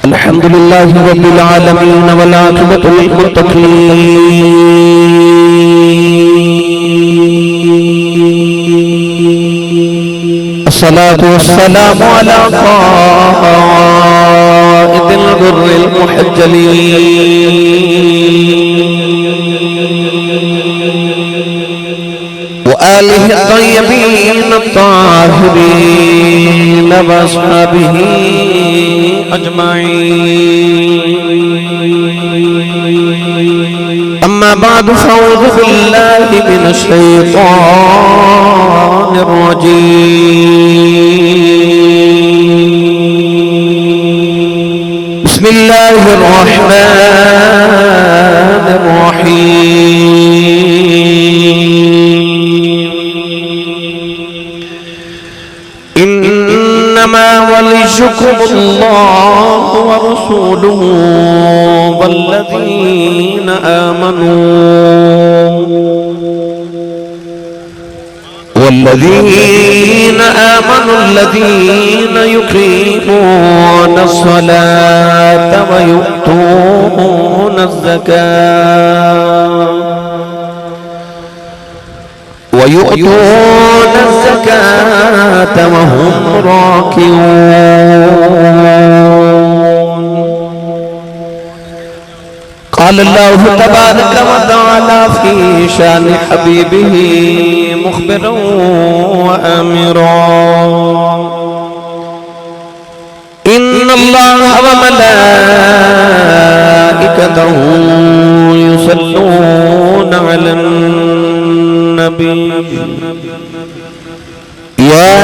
الحمد لله رب العالمين والعاقبة للمتقين الصلاة والسلام على قائد الغر المحجلين وآله الطيبين الطاهرين وأصحابه أجمعين أما بعد فأعوذ بالله من الشيطان الرجيم بسم الله الرحمن الرحيم إنما وليكم الله ورسوله والذين آمنوا الذين يقيمون الصلاة ويؤتون الزكاة وهم راكعون قال الله تبارك وتعالى في شان حبيبه مخبرا وآمرا إن الله وملائكته يصلون على النبي يا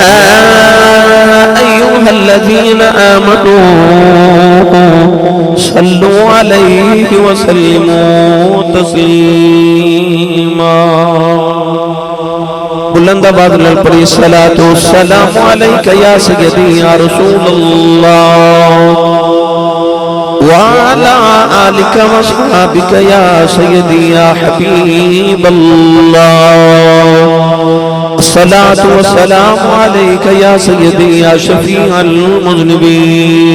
أيها الذين آمنوا صلوا عليه وسلموا تسليما بلند آواز میں پڑھی الصلاة والسلام علیک یا سیدی یا رسول اللہ وعلى آلك وصحابك يا سيدي يا حبيب الله الصلاة والسلام عليك يا سيدي يا شفيع المذنبين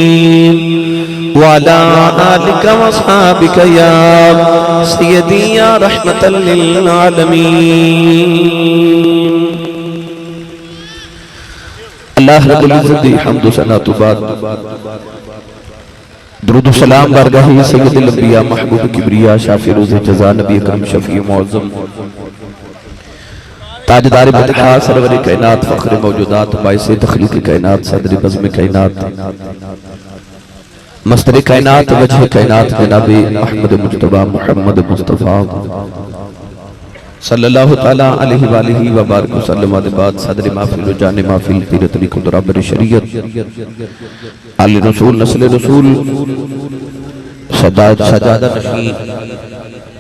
وعلى آلك وصحابك يا سيدي يا رحمة للعالمين اللہ رب العزت دی حمد و ثنا تو بعد درود و سلام بارگاہ سید الانبیاء محبوب کبریا شافی روز جزا نبی اکرم شفیع معظم تاجدار بطحا سرور کائنات فخر موجودات باعث تخلیق کائنات صدر بزم کائنات مصدر کائنات وجہ کائنات جناب احمد مجتبی محمد مصطفیٰ صلی اللہ تعالیٰ علیہ وآلہ وبارک وسلم بعد صدر محفل و جان محفل پیر طریق درابر شریعت آل رسول نسل رسول سجادہ نشین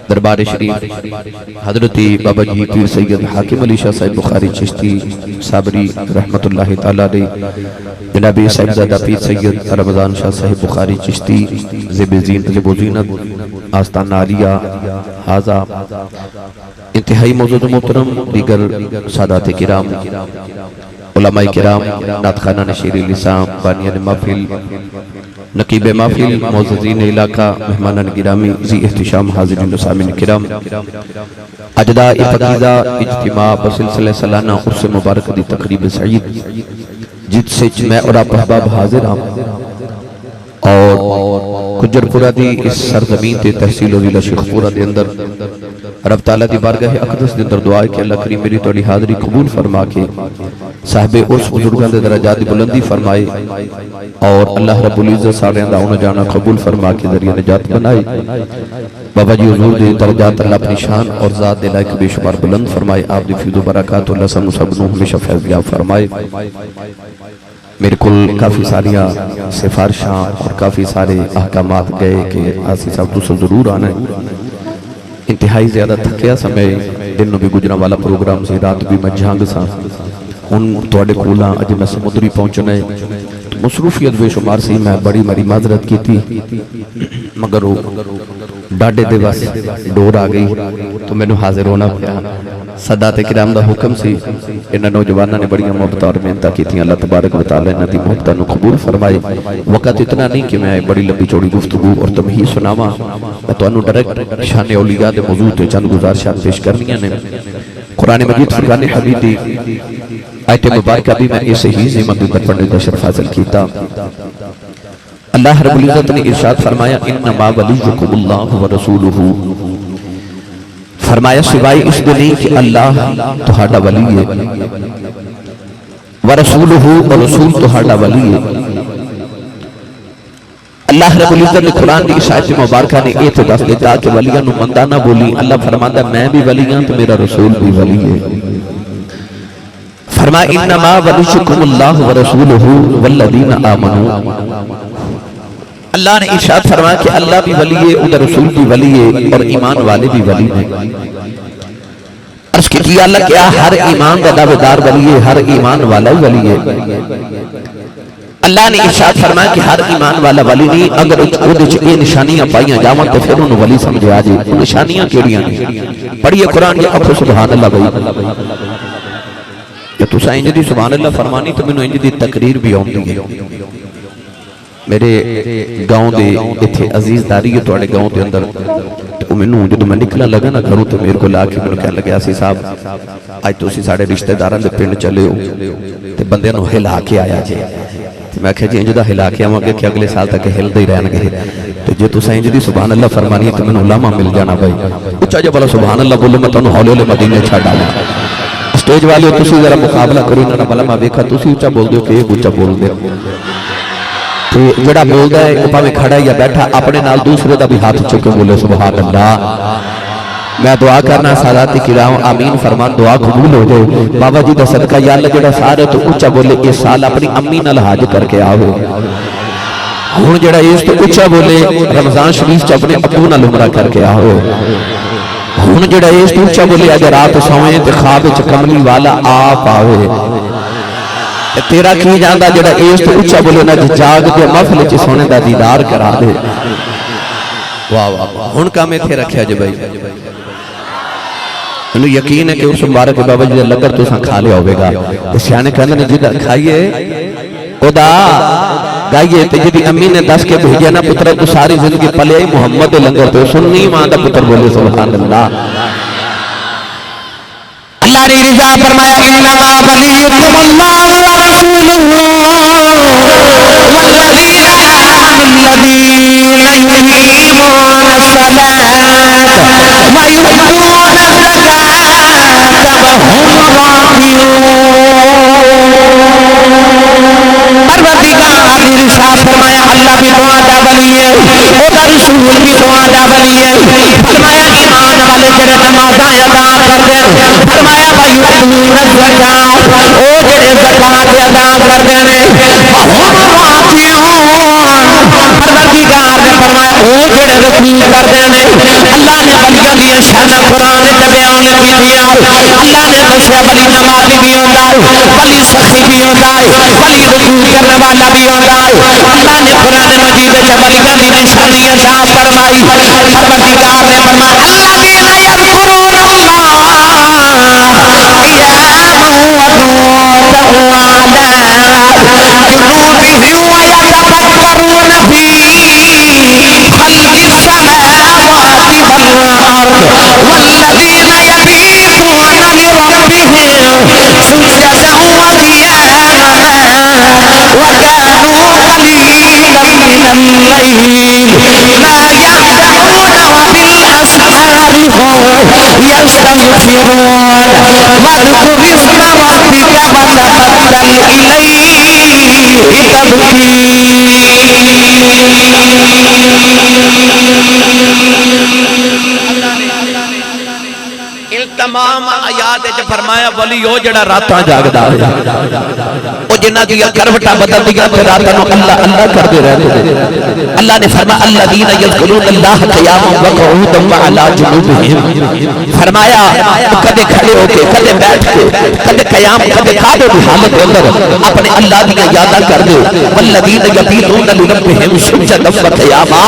دربار شریف حضرت بابا جی پیر سید حاکم علی شاہ صاحب بخاری چشتی صابری رحمت اللہ تعالیٰ علیہ جناب صاحبزادہ پیر سید رمضان شاہ صاحب بخاری چشتی زیب زینت و زینت آستان عالیہ حاضہ انتہائی موجود محترم دیگر سادات کرام علماء کرام ناتخانہ نشیر لسان بانیان محفل نقیب محفل معززین علاقہ مہمانان گرامی ذی احتشام حاضرین و سامعین کرام اجداء فقیدہ اجتماع بسلسلہ سالانہ عرص مبارک دی تقریب سعید جت سے میں اور آپ احباب حاضر ہوں اور کجر پورا دی اس سرزمین تے تحصیل و ضلع شیخ پورا دے اندر رب تعالیٰ دی بارگاہ اقدس دے اندر دعا ہے کہ اللہ کریم میری توڑی حاضری قبول فرما کے صاحب عرص بزرگان دے درجات بلندی فرمائے اور اللہ رب العزت سارے انداؤنا جانا قبول فرما کے ذریعہ نجات بنائے بابا جی حضور دے درجات اللہ اپنی شان اور ذات دے لائق بے شمار بلند فرمائے آپ دی فیض و برکات اللہ سب سبنوں ہمیشہ فیض یاب فرمائے میرے کل کافی ساریاں سفارشاں اور کافی سارے احکامات گئے کہ آسی صاحب دوسرا ضرور آنا ہے انتہائی زیادہ تھکیا سمے دن بھی گجرہ والا پروگرام سے رات بھی میں جھانگ سا ان توڑے کولا اجے میں سمدری پہنچنے مصروفیت بے شمار سے میں بڑی مری معذرت کی تھی مگر وہ ڈاڈے دے بس ڈور آ گئی تو میں نے حاضر ہونا پیا صدات کرام دا حکم سی انہاں نوجواناں نے بڑیاں محبتاں اور محنتاں کیتیاں اللہ تبارک و تعالی انہاں دی محبتاں نو قبول فرمائے وقت اتنا نہیں کہ میں بڑی لمبی چوڑی گفتگو اور تمہید سناواں میں تانوں ڈائریکٹ شان اولیاء دے موضوع تے چند گزارشات پیش کرنیاں نے قرآن مجید فرقان حمید دی آیت مبارکہ بھی میں اسے ہی زیمت در پڑھنے کا شرف حاصل کیتا اللہ رب العزت نے ارشاد فرمایا انما ولیکم اللہ ورسولہ فرمایا سوائے اس دنی کہ اللہ تہاڈا ولی ہے ورسولہ اور رسول تہاڈا ولی ہے اللہ رب العزت نے قرآن دی اس آیت مبارکہ نے یہ دس دیتا کہ ولیاں نو مندہ نہ بولی اللہ فرماتا میں بھی ولی ہوں تو میرا رسول بھی ولی ہے فرمایا انما ولیکم اللہ ورسولہ والذین آمنوا اللہ نے ارشاد فرمایا کہ اللہ بھی ولی ہے ادھر رسول بھی ولی ہے اور ایمان والے بھی ولی ہیں عرض کی اللہ کیا ہر ایمان کا دعویدار ولی ہے ہر ایمان والا ولی ہے اللہ نے ارشاد فرمایا کہ ہر ایمان والا ولی نہیں اگر یہ نشانیاں پائیاں جاواں تو پھر انہوں ولی سمجھے آجے نشانیاں کیڑیاں نہیں پڑھئے قرآن یہ اکھو سبحان اللہ بھائی یا تو سا انج دی سبحان اللہ فرمانی تو میں انج دی تقریر بھی آن دی میرے گاؤں دے اتھے عزیز داری ہے توڑے گاؤں دے اندر تو میں نوں جو میں نکلا لگا نا گھروں تو میرے کو لاکھ میں کہا لگیا سی صاحب آج تو اسی ساڑے رشتہ داران دے پینڈ چلے ہو تے بندے نو ہلا کے آیا جے میں کہا جی انجدہ ہلا کے آماں کہ اگلے سال تک ہل دے رہن گے تو جو تو سائنج دی سبحان اللہ فرمانی ہے تو میں علماء مل جانا بھائی اچھا جب اللہ سبحان اللہ بولو میں تنہوں حولے مدینے چھا ڈالا اسٹیج والے ہو تسی ذرا مقابلہ کرو انہوں نے بلا میں دیکھا تسی اچھا بول دیو کہ ایک اچھا بول دیو جڑا بول دا ہے اوپا میں کھڑا یا بیٹھا اپنے نال دوسرے دا بھی ہاتھ چکے بولے سبحان اللہ میں دعا کرنا ساداتی کرام آمین فرمان دعا قبول ہو جائے بابا جی دا صدقہ یا اللہ جڑا سارے تو اچھا بولے اس سال اپنی امی نال حاج کر کے آؤ ہون جڑا اس تو اچھا بولے رمضان شریف چا اپنے ابو نال عمرہ کر کے آؤ ہون جڑا اس تو اچھا بولے اگر رات سوئیں تے خواب چ کملی والا آپ آوے تیرا کی جاندہ جڑا اس تو اچھا بولے نا جاگ دے محفل چ سونے دا دیدار کرا دے واہ واہ ہن کا میں تھے رکھیا جے بھائی انہوں یقین ہے کہ اس مبارک بابا جی لگر تو ساں کھا لے ہوئے گا تو سیانے کہنے نے جدہ کھائیے خدا گائیے تو جدی امی نے دس کے بھیجیا نا پتر تو ساری زندگی پلے محمد لنگر تو سننی ماں دا پتر بولے سبحان اللہ اللہ نے رضا فرمایا انما ولیکم اللہ ورسولہ والذین آمنوا الذین یقیمون الصلاۃ ویؤتون الزکاۃ وهم راکعون پروردگار نے ارشاد فرمایا اللہ بھی دعا دا ولی ہے اور رسول بھی دعا دا ولی ہے فرمایا ایمان والے جڑے نمازاں ادا کرتے ہیں فرمایا ویؤتون الزکاۃ او جڑے زکات ادا کرتے ہیں وهم راکعون پروردگار نے فرمایا او جڑے رکوع کرتے ہیں اللہ نے ولیاں دی شان قرآن تے بیان کیتی اللہ نے دسیا ولی نمازی بھی ہوندا ہے ولی سخی بھی ہوندا ہے ولی رکوع کرنے والا بھی ہوندا ہے اللہ نے قرآن مجید وچ ولیاں دی نشانی عطا فرمائی پروردگار نے فرمایا الذین یذکرون اللہ قیاما وقعودا وعلی جنوبہم ویتفکرون فی خلق السماوات والارض والذین یبیتون لربہم سجدا وقیاما وكانوا قليلا من الليل ما يهجعون وبالأسحار هم يستغفرون واذكر اسم ربك وتبتل إليه تمام آیات وچ فرمایا ولی او جڑا راتاں جاگدا ہے او جنہاں دی کروٹاں بدلدیاں تے راتاں نو اللہ اللہ کردے رہندے اللہ نے فرمایا الذین یذکرون اللہ قیاما وقعودا وعلی جنوبہم فرمایا کدے کھڑے ہو کے کدے بیٹھ کے کدے قیام کدے قعدے دی حالت دے اندر اپنے اللہ دی یاداں کردے والذین یبیتون لربہم سجدا وقیاما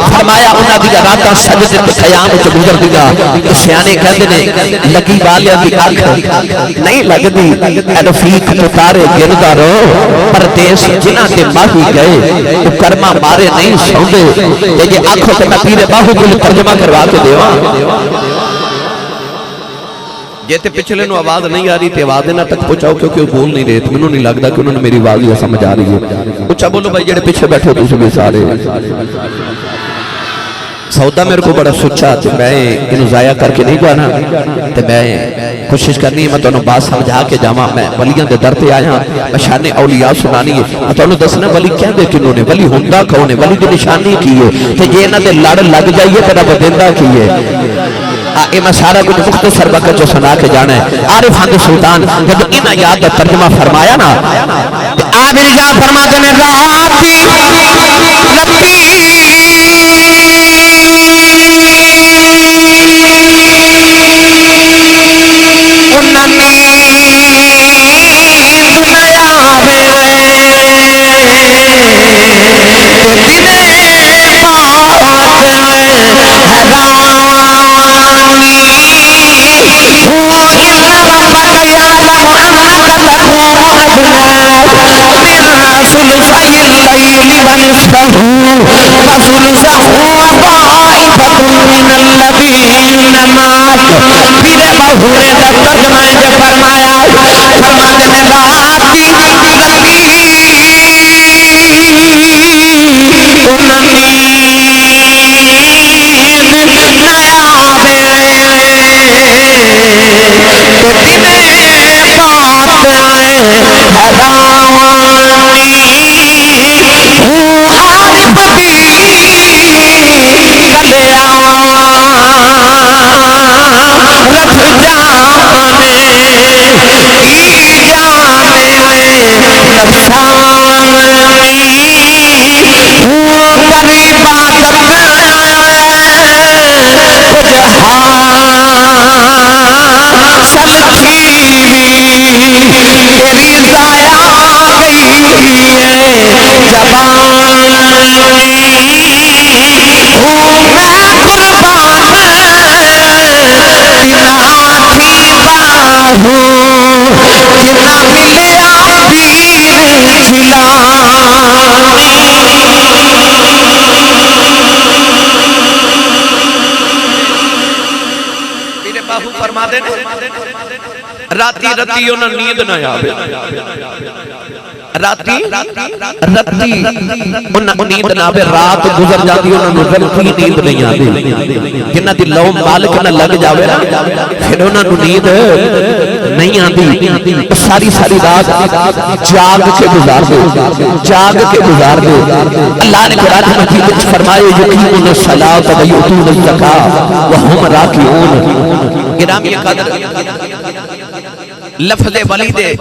فرمایا انہاں دی راتاں سجدے تے قیام وچ گزردیاں سیانے کہندے نے لگی والیاں دی اکھ نہیں لگدی اے رفیق تو تارے گردا رہو پردیس جنہ تے ماہی گئے تو کرما مارے نہیں سوندے تے جے آنکھوں تے میں پیر باہو کو ترجمہ کروا کے دیواں یہ تے پچھلے نو آواز نہیں آ رہی تے آواز نہ تک پہنچاؤ کیونکہ وہ بول نہیں رہے انہوں نہیں لگتا کہ انہوں نے میری آواز یہ سمجھ آ رہی ہے اچھا بولو بھائی جڑے پیچھے بیٹھے ہو تم سارے سودا میرے کو بڑا سچا تے میں انہوں ضائع کر کے نہیں جانا تے میں کوشش کرنی ہے میں تمہیں بات سمجھا کے جاواں میں ولیاں دے در تے آیا میں شان اولیاء سنانی ہے میں تمہیں دسنا ولی کہندے کنوں نے ولی ہوندا کون ہے ولی دی نشانی کی ہے تے جے انہاں دے لڑ لگ جائیے تے رب دیندا کی ہے اے میں سارا کچھ مختصر وقت جو سنا کے جانا ہے عارف ہاں سلطان جب انہاں یاد دا ترجمہ فرمایا نا آپ رضا فرماتے ہیں راتی راتی رتی انہاں نیند نہ آوے راتی انہاں نیند نہ آوے رات گزر جاتی انہاں رتی نیند نہیں آتی جنہ دی لو مالک نہ لگ جاوے نا پھر انہاں نیند نہیں آتی ساری رات جاگ کے گزار دے اللہ نے قرآن مجید میں فرمائے یقیمون الصلاۃ و یؤتون الزکاۃ وہم راکعون گرامی قدر لفظ ولی دے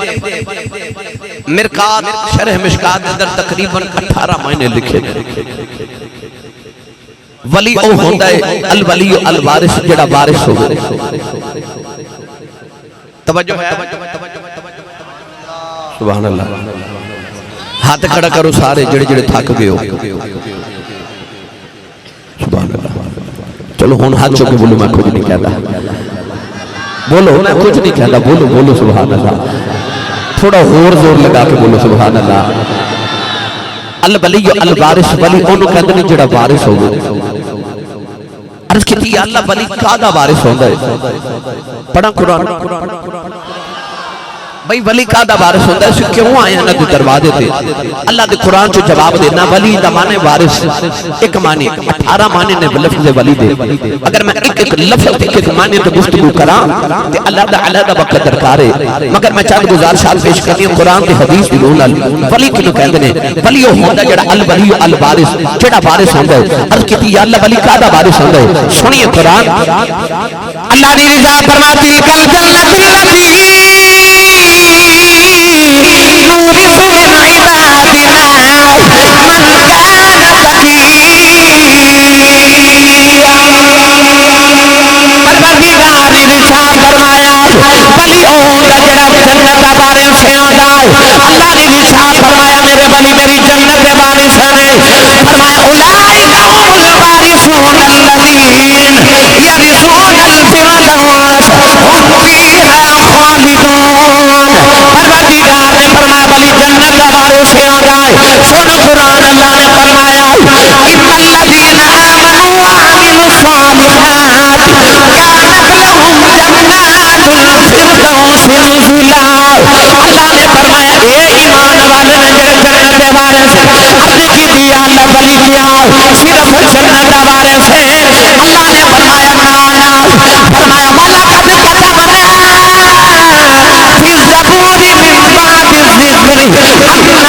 مرکات شرح مشکات اندر تقریباً 18 معنی لکھے ولی او ہوندہ ہے الولی الوارث جڑا وارث ہو توجہ ہے سبحان اللہ ہاتھ کھڑا کرو سارے جڑے جڑے تھک گئے ہو سبحان اللہ چلو ہون ہاتھ چوکے بولو میں کچھ نہیں کہتا بولو میں کچھ نہیں کہتا بولو سبحان اللہ تھوڑا اور زور لگا کے بولو سبحان اللہ الولی الوارث ولی انہوں کہتے ہیں جڑا وارث ہو گئے عرض کہتی ہے اللہ ولی کادا وارث ہوندہ ہے پڑھا قرآن بھئی ولی کادا وارث ہوندہ ہے اسے کیوں آئے ہیں نہ دے دروازے تھے اللہ دے قرآن جو جواب دے نہ ولی دا مانے وارث ایک مانے 18 مانے نے لفظ ولی دے اگر میں ایک لفظ ایک مانے تو گفتگو کرام تے اللہ دا علیہ دا وقت درکار ہے مگر میں چاہت گزارشات پیش کرنی ہوں قرآن دے حدیث دی رول ولی کنو کہندے نے ولی ہوندہ جڑا الولی الوارث جڑا وارث ہوندہ ہے عرض کہتی یا اللہ ولی کادا وارث ہوندہ ہے سنیے قرآن اللہ نے رضا فرماتی کل جنت اللتی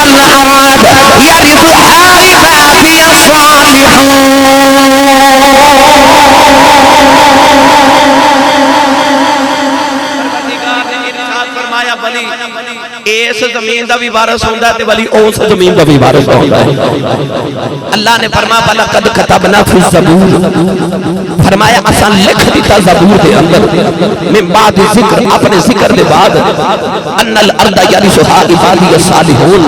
الأرض يرثها عبادي اس زمین دا بھی وارث ہوندا ہے تے ولی اس زمین دا بھی وارث ہوندا ہے. اللہ نے فرمایا وَلَقَدْ كَتَبْنَا فِي الزَّبُورِ فرمایا اساں لکھ دیتا زبور دے اندر من بعد ذکر اپنے ذکر دے بعد ان الارض یرثها عبادی الصالحون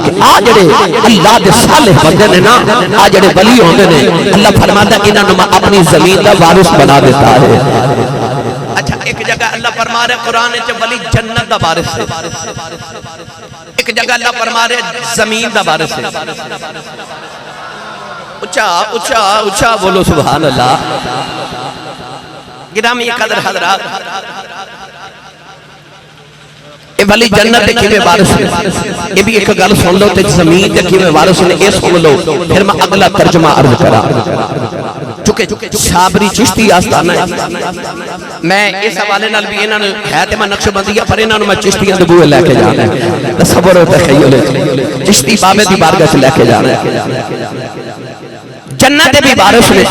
کہ آ جڑے اللہ دے صالح بندے نے نا آ جڑے ولی ہوندے نے اللہ فرماتا ہے انہاں نوں میں اپنی زمین دا وارث بنا دیتا ہے. اچھا ایک جگہ اللہ فرما رہے قرآن وچ ولی جنت دا وارث ہے, ایک جگہ اللہ فرما رہے زمین دا وارث ہے. اچھا اچھا اچھا بولو سبحان اللہ. گرامی قدر حضرات اے ولی جنت دے کیویں وارث ہے یہ بھی ایک گل سن لو تے زمین دے کیویں وارث نے اے سن لو پھر میں اگلا ترجمہ عرض کراں. چونکہ صابری چشتی آستانہ ہے میں اس حوالے نال بھی انہاں ہے تے میں نقش بندی پر انہاں نوں میں چشتیاں دے بوئے لے کے جانا ہے تصور و تخیل چشتی بابے دی بارگاہ چ لے کے جانا ہے. جنت بھی وارث نے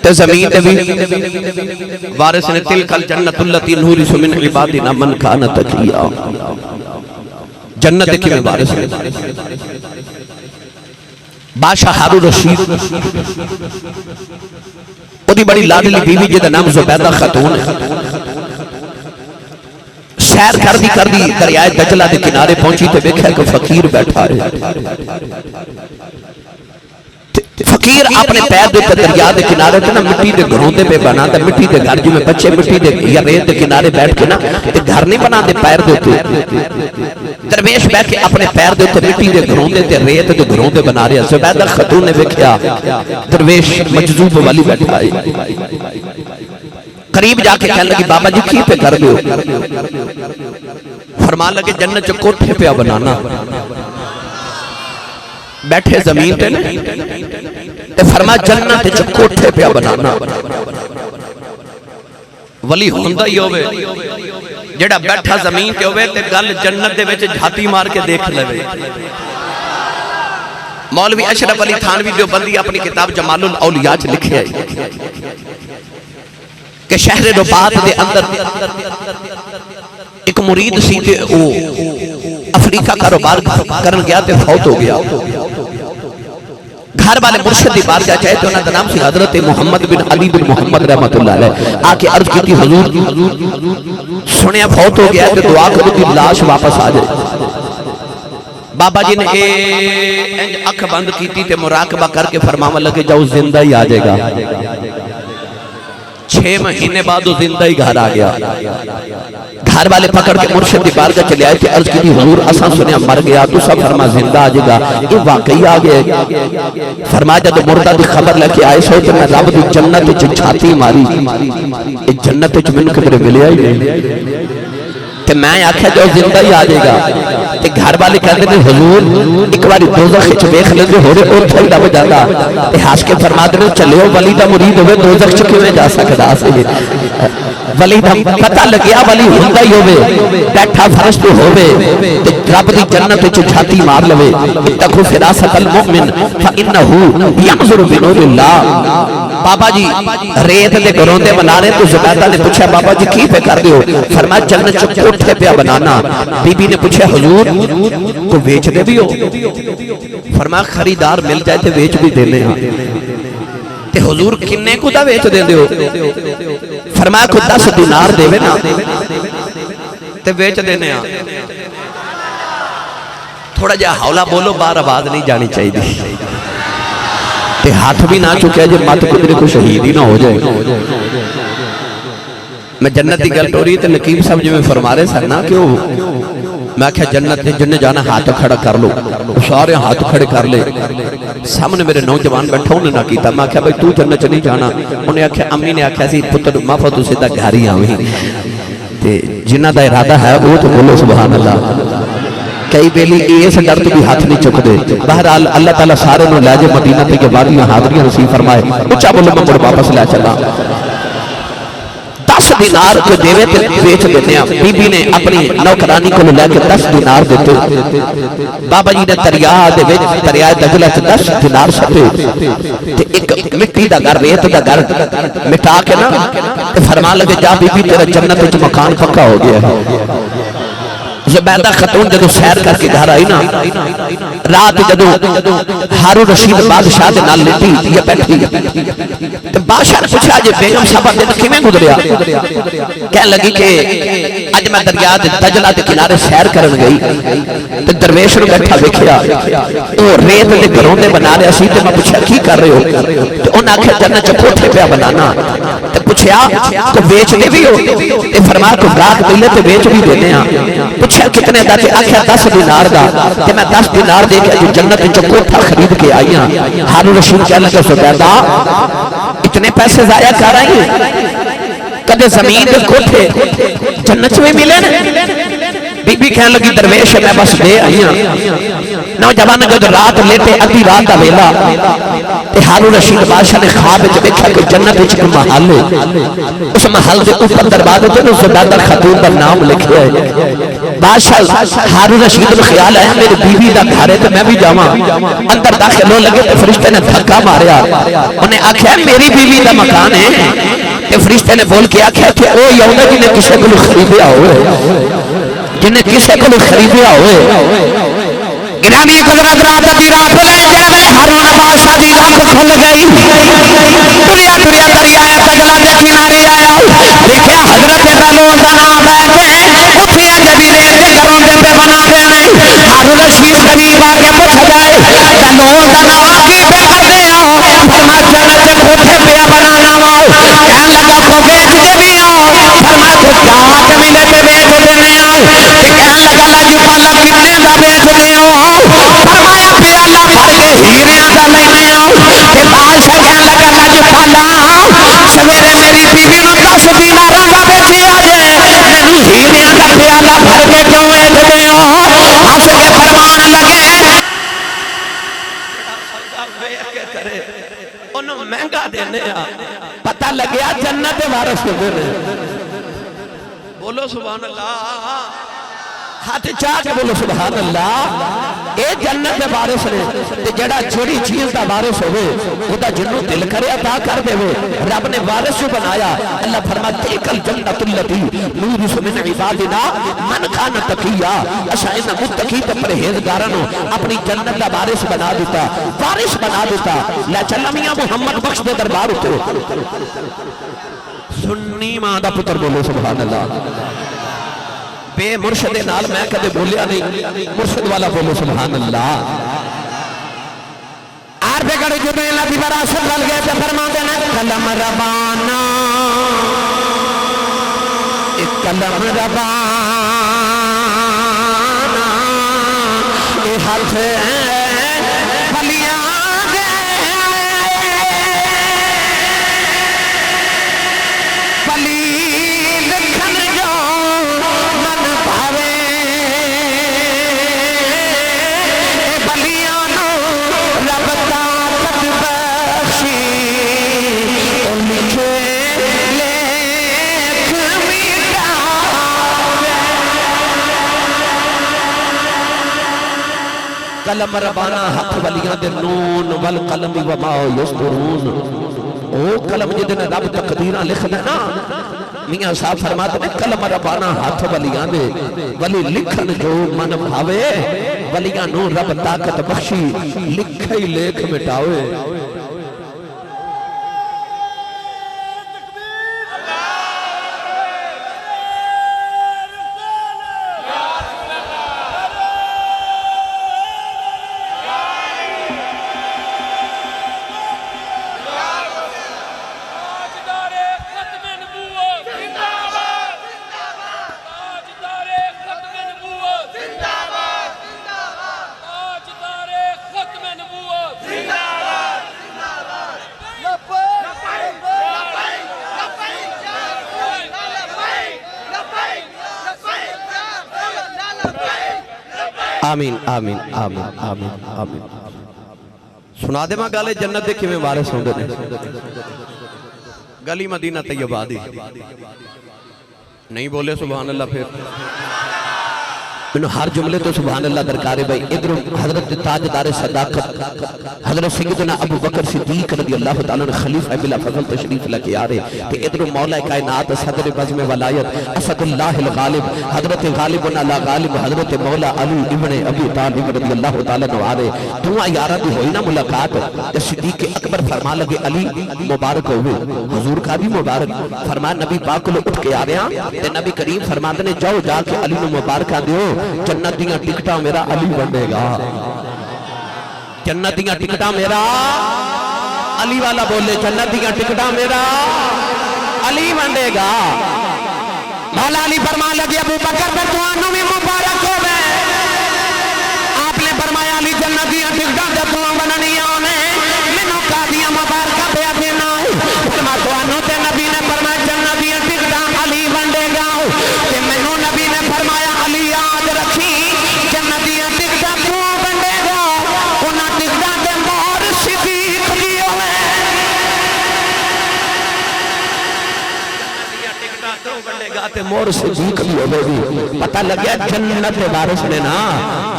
تے زمین دے بھی وارث نے. تلک الجنت التی نورث من عبادنا من کان تقیا. جنت کے وارث نے بادشاہ ہارون رشید اودی بڑی لاڈلی بیوی جدا نام زبیدہ خاتون ہے. سیر کر دی دریائے دجلہ دے کنارے پہنچی تے دیکھا کہ فقیر بیٹھا ہے. فقیر اپنے پیر دے دریا دے کنارے تے نا مٹی دے گھروں دے پہ بنا تے مٹی دے گھر جو میں بچے مٹی دے یا ریت دے کنارے بیٹھ کے نا تے گھر نہیں بنا دے پیر دے تے درویش بیٹھ کے اپنے پیر دے تے مٹی دے گھروں دے تے ریت دے گھروں دے بنا رہے. زبیدہ خاتون نے دیکھا درویش مجذوب والی بیٹھا ہے. قریب جا کے کہنے لگی بابا جی کی پہ کر دو. فرمان لگے جنت جو کوٹھے پہ بنانا بیٹھے زمین تے تے فرما جنت جو کوٹھے پہ بنانا. ولی ہوندہ ہی ہوئے جڑا بیٹھا زمین تے ہوئے تے گل جنت دے وچ جھاتی مار کے دیکھ لے. مولوی اشرف علی تھانوی دیوبندی اپنی کتاب جمال الاولیاء چ لکھے ہے کہ شہر رباط دے اندر ایک مرید سی تے او افریقہ کاروبار کرن گیا تے فوت ہو گیا. گھر والے مرشد دی بارگاہ چاہے تو انہاں دا نام سی حضرت محمد بن علی بن محمد رحمت اللہ علیہ. آ کے عرض کی حضور سنیا فوت ہو گیا تے دعا کرو کہ لاش واپس آ جائے. بابا جی نے اکھ بند کیتی تے مراقبہ کر کے فرماوا لگے جاؤ زندہ ہی آ جائے گا. 6 مہینے بعد وہ زندہ ہی گھر آ گیا. گھر والے پکڑ کے مرشد دی بارگاہ چلے آئے تھے. عرض کی حضور اساں سنیا مر گیا تو سب فرما زندہ آ جائے گا. یہ واقعی آ گئے. فرمایا جب مردہ دی خبر لے کے آئے سو تو میں رب دی جنت وچ چھاتی ماری جنت وچ مینوں کدھر ملیا ہی نہیں تے میں آکھیا جو زندہ ہی آ جائے گا. تے گھر والے کہتے ہیں حضور ایک باری دوزخ وچ ویکھ لیندے ہو رہے اوتھے ہی لب جاتا. تے ہاس کے فرماتے ہیں چلو ولی دا مرید ہوئے دوزخ وچ کیویں جا سکدا سی. ولی دا پتہ لگیا ولی ہوندا ہی ہوے بیٹھا فرش تے ہوے تے رب دی جنت وچ جھاتی مار لوے. تکو فراست المؤمن فانه ينظر بنور اللہ. بابا جی ریت دے گھروں دے بنا رہے تو زبیدہ نے پوچھا بابا جی کی پہ کر دیو. فرمایا جنت چ کوٹھے پہ بنانا. بی بی نے پوچھا حضور تو بیچ دے بھی ہو. فرمایا خریدار مل جائے تے بیچ بھی دینے ہیں. تے حضور کنے کو دا بیچ دے دیو. فرمایا کو 10 دینار دے نا تے بیچ دینے ہیں. تھوڑا جا حولا بولو بار آواز نہیں جانی چاہیے تے ہاتھ بھی نہ چکے جے مت قدرے کو شہید ہی نہ ہو جائے. میں جنت دی گل ٹوری تے نقیب صاحب جو میں فرما رہے سر نا کہ میں کہا جنت نے جنہیں جانا ہاتھ کھڑا کر لو. سارے ہاتھ کھڑے کر لے. سامنے میرے نوجوان بیٹھا انہیں نہ کیتا. میں کہا بھئی تو جنت نہیں جانا. انہیں آکھا امی نے آکھا سی پتر مافا تو سیدھا گھر ہی آویں تے جنہ دا ارادہ ہے وہ تو بولو سبحان اللہ. کئی بیلی اس ڈر تو بھی ہاتھ نہیں چک دے. بہرحال اللہ تعالیٰ سارے نو لے جے مدینہ تے کے بعد یہ حاضریاں نصیب فرمائے. اچھا بولو میں مڑ واپس لے چلا. 10 دینار کو دیوے تے بیچ دینے ہیں. بی بی نے اپنی نوکرانی کو لے کے 10 دینار دیتے. بابا جی نے دریائے دجلہ 10 دینار سٹے تے ایک مٹی دا گھر ریت دا گھر مٹا کے نا تے فرمان لگے جا بی بی تیرا جنت وچ مکان پکا ہو گیا ہے. زبیدہ خاتون جدو سیر کر کے گھر آئی نا رات جدو ہارون رشید بادشاہ دے نال لیٹی یہ بیٹھی تو بادشاہ نے پوچھا جی بیگم صاحبہ دن کیویں گزریا کہنے لگی کہ اج میں دریا دجلہ دے کنارے سیر کرن گئی تو درویش نو بیٹھا ویکھیا تو ریت دے گھروں دے بنا رہا سی تے میں پوچھا کی کر رہے ہو تو انہاں آکھیا جنت چ کوٹھے پیا بنانا تے پوچھیا تو بیچ دے بھی ہو تے فرمایا کو گاہک ملے تے بیچ بھی دینے ہاں. پوچھا کتنے دا تے آکھیا 10 دینار دا تے میں 10 دینار دے کے جنت وچ کوٹھا خرید کے آئی ہاں. ہارون رشید کہنے لگا زبیدہ اتنے پیسے ضائع کر رہی ہیں کدے زمین دے کوٹھے جنت میں ملے نا. بی بی کہنے لگی درویش میں بس دے آئی ہاں. نوجوان جب رات لیتے ادھی رات دا ویلا تے ہارون رشید بادشاہ نے خواب وچ ویکھیا کہ جنت وچ کوئی محل ہے. اس محل دے اوپر دروازے تے زبیدہ خاتون دا نام لکھیا ہے. بادشاہ ہارون رشید کو خیال آیا میری بیوی دا گھر ہے تے میں بھی جاواں. اندر داخل ہو لگے تے فرشتے نے دھکا ماریا. انہیں آکھیا میری بیوی دا مکان ہے تے فرشتے نے بول کے آکھیا کہ او یونا جی نے کسے کو خریدیا ہوئے جنہیں کسے کو خریدیا ہوئے. گرامی قدرت رات دی رات لے جاوے ہارون بادشاہ دی اکھ کھل گئی. ٹریا ٹریا دریائے دجلہ دے کنارے آیا دیکھیا حضرت بیلول دا نام بیٹھے اٹھے نبی ریت دے گھروں دے پہ بنا دے نہیں. ہارون رشید قریب آ کے پوچھ گئے بیلول دا نام کی پہ کر دے ہو فرما جنت کوٹھے پہ بنانا واؤ کہنے لگا کو بیچ دے بھی ہو فرما کو گاہک ملے تے بیچ دینے آؤ کہنے لگا لاجو پالا کتنے دا بیچ دے ہو فرمایا پیالہ بھر کے ہیریاں دا لینے آؤ کہ بادشاہ کہنے لگا لاجو پالا سویرے میری بیوی نو 10 دینار دا بیچی آجے مینوں ہیریاں دا پیالہ بھر کے کیوں بیچ دے ہو. ہنس کے فرمان لگے انہوں مہنگا دینے آ پتہ لگیا جنت وارث ہوئے. بولو سبحان اللہ. ہاتھ چاہ کے بولو سبحان اللہ. اے جنت دے وارث نے تے جڑا جڑی چیز دا وارث ہوئے او دا جنوں دل کرے عطا کر دے وے. رب نے وارث جو بنایا. اللہ فرماتا ہے کل جنت اللتی نورث من عبادنا من کان تقیا. اسا ان متقی تے پرہیزگاراں نو اپنی جنت دا وارث بنا دیتا وارث بنا دیتا. لا چل میاں محمد بخش دے دربار اتے سنی ماں دا پتر بولو سبحان اللہ. بے مرشد نال میں کدے بولیا نہیں مرشد والا بولو سبحان اللہ. آر پہ کڑے جبیں اللہ دی براثت بل گئے تے فرما دینا کلم ربانا ایک کلم ربانا اے حرف بلیاں دے بلی لکھن جو من پاوے بلیاں نو رب طاقت بخشی لکھے لیکھ مٹاوے. قلم ربانا حق ولیاں دے نون والقلم وما یسطرون. او قلم جدن رب تقدیرہ لکھ دینا میاں صاحب فرماتے ہیں قلم ربانا ہاتھ ولیاں دے ولی لکھن جو من بھاوے ولیاں نو رب طاقت بخشی لکھے ہی لیکھ مٹاوے. آمین آمین آمین آمین آمین. سنا دے ماں گالے جنت دے کیویں وارث ہوندے نے. گلی مدینہ طیبہ دی نہیں بولے سبحان اللہ پھر میں ہر جملے تو سبحان اللہ درکار ہے بھائی. ادھر حضرت تاجدار صداقت حضرت سیدنا ابو بکر صدیق رضی اللہ تعالیٰ نے خلیفہ بلا فضل تشریف لے کے آ رہے کہ ادھر مولا کائنات صدر بزم ولایت اسد اللہ الغالب حضرت غالب علی غالب حضرت مولا علی ابن ابی طالب رضی اللہ تعالیٰ نے آ رہے. دعا یارہ دی ہوئی نا ملاقات. صدیق اکبر فرما لگے علی مبارک ہوئے. حضور کا بھی مبارک فرمایا نبی پاک کو اٹھ کے آ رہے ہیں. نبی کریم فرماتے نے جاؤ جا کے علی نے مبارکہ دیو. جنت دیاں ٹکٹاں میرا علی بندے گا. جنت دیاں ٹکٹاں میرا علی والا بولے جنت دیاں ٹکٹاں میرا علی بندے گا. مولا علی فرمان لگے ابو بکر پہ توانوں میں مبارک ہو گئے. آپ نے فرمایا علی جنت دیاں ٹکٹاں دے توان بنانی آنے منو کا دیاں مبارکہ پہ دینا. فرما توانوں تے نبی نے فرمایا جنت دیاں ٹکٹاں علی بندے گا. تے منو نبی نے فرمایا علی یاد رکھی جنت دیاں ٹکٹاں تو بندے گا. انہاں ٹکٹاں دے مہر صدیق دی ہوئے. جنت دیاں ٹکٹاں تو بندے گا تے مہر صدیق دی ہوئے. پتہ لگیا جنت دے وارث نے نا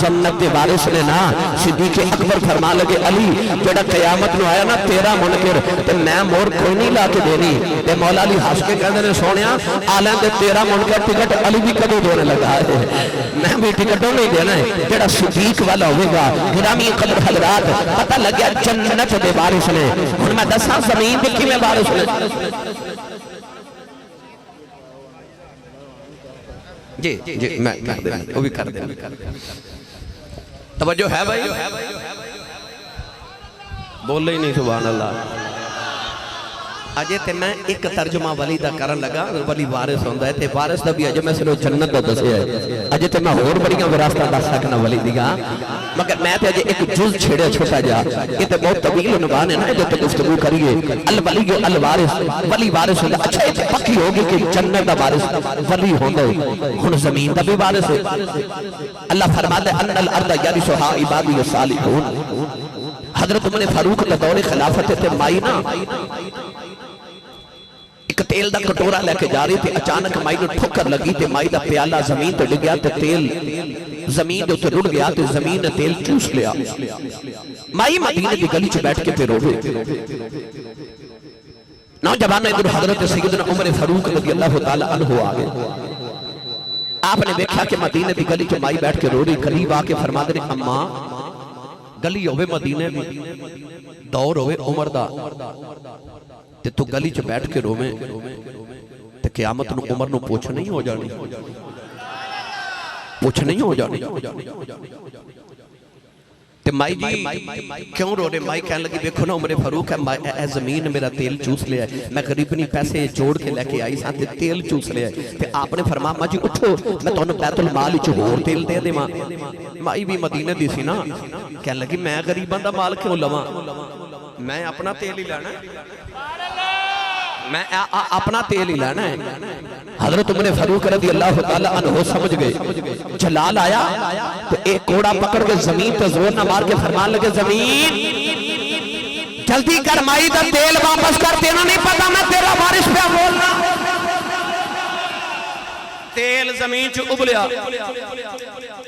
جنت دے وارث نے نا. صدیق اکبر فرما لگے علی جڑا قیامت نو آیا نا تیرا منکر تے میں مہر کوئی نہیں لا کے دینی. تے مولا علی ہنس کے کہندے نے سونیا آلیں دے تیرا منکر ٹکٹ علی بھی کدوں دینے لگا ہے. میں بھی ٹکٹوں نہیں دینا ہے جڑا صدیق والا ہوئے گا. گرامی قدر حضرات پتہ لگیا جنت دے وارث نے. ہن میں دساں زمین دے کیویں وارث نے. جی جی میں کر دیں وہ بھی کر دیں. توجہ ہے بھائی بول ہی نہیں سبحان اللہ. اجے تے میں ایک ترجمہ ولی دا کرن لگا. ولی وارث ہوندا ہے تے وارث دا بھی اجے میں صرف جنت دا دسیا ہے. اجے تے میں اور بڑیاں وراثتاں دس سکنا ولی دیاں مگر میں تے اجے ایک جز چھڑیا چھوٹا جا. یہ تے بہت طویل عنوان ہے نا جو تے گفتگو کریے. الولی الوارث ولی وارث ہوندا. اچھا یہ پکی ہوگی کہ جنت دا وارث ولی ہوندا ہے. ہن زمین دا بھی وارث ہے. اللہ فرماتا ہے ان الارض یرثها عبادی الصالحون. حضرت عمر فاروق دا دور خلافت تے مائی نا ایک تیل دا کٹورا لے کے جا رہی تھی. اچانک مائی نے ٹھکر لگی تے مائی دا پیالہ زمین تے ڈگ گیا تے تیل زمین دے تے رڑ گیا تے زمین نے تیل چوس لیا. مائی مدینے دی گلی چ بیٹھ کے تے روے. نوجوان ادھر حضرت سیدنا عمر فاروق رضی اللہ تعالی عنہ آ گئے. آپ نے دیکھا کہ مدینے دی گلی چ مائی بیٹھ کے رو رہی. قریب آ کے فرماتے ہیں اماں گلی ہوئے مدینے دی دور ہوئے عمر دا تے تو گلی چ بیٹھ کے روویں تے قیامت نو عمر نو پوچھ نہیں ہو جانی. پوچھ نہیں ہو جانی. تے مائی جی کیوں رو رہے. مائی کہنے لگی دیکھو نا عمر فاروق ہے اے زمین میرا تیل چوس لیا ہے. میں غریبنی پیسے جوڑ کے لے کے آئی ساتھ تے تیل چوس لیا ہے. تے آپ نے فرمایا ماں جی اٹھو میں تانوں بیت المال وچ ہور تیل دے دیواں. مائی بھی مدینے دی سی نا کہنے لگی میں غریباں دا مال کیوں لواں. میں اپنا تیل ہی لینا ہے. میں اپنا تیل ہی لینا ہے. حضرت عمر فاروق رضی اللہ تعالیٰ عنہ سمجھ گئے. جلال آیا تو ایک کوڑا پکڑ کے زمین پہ زور نہ مار کے فرمان لگے زمین جلدی کر مائی دا تیل واپس کر. تینا نہیں پتا میں تیرا بارش پہ بولنا. تیل زمین چ ابلیا.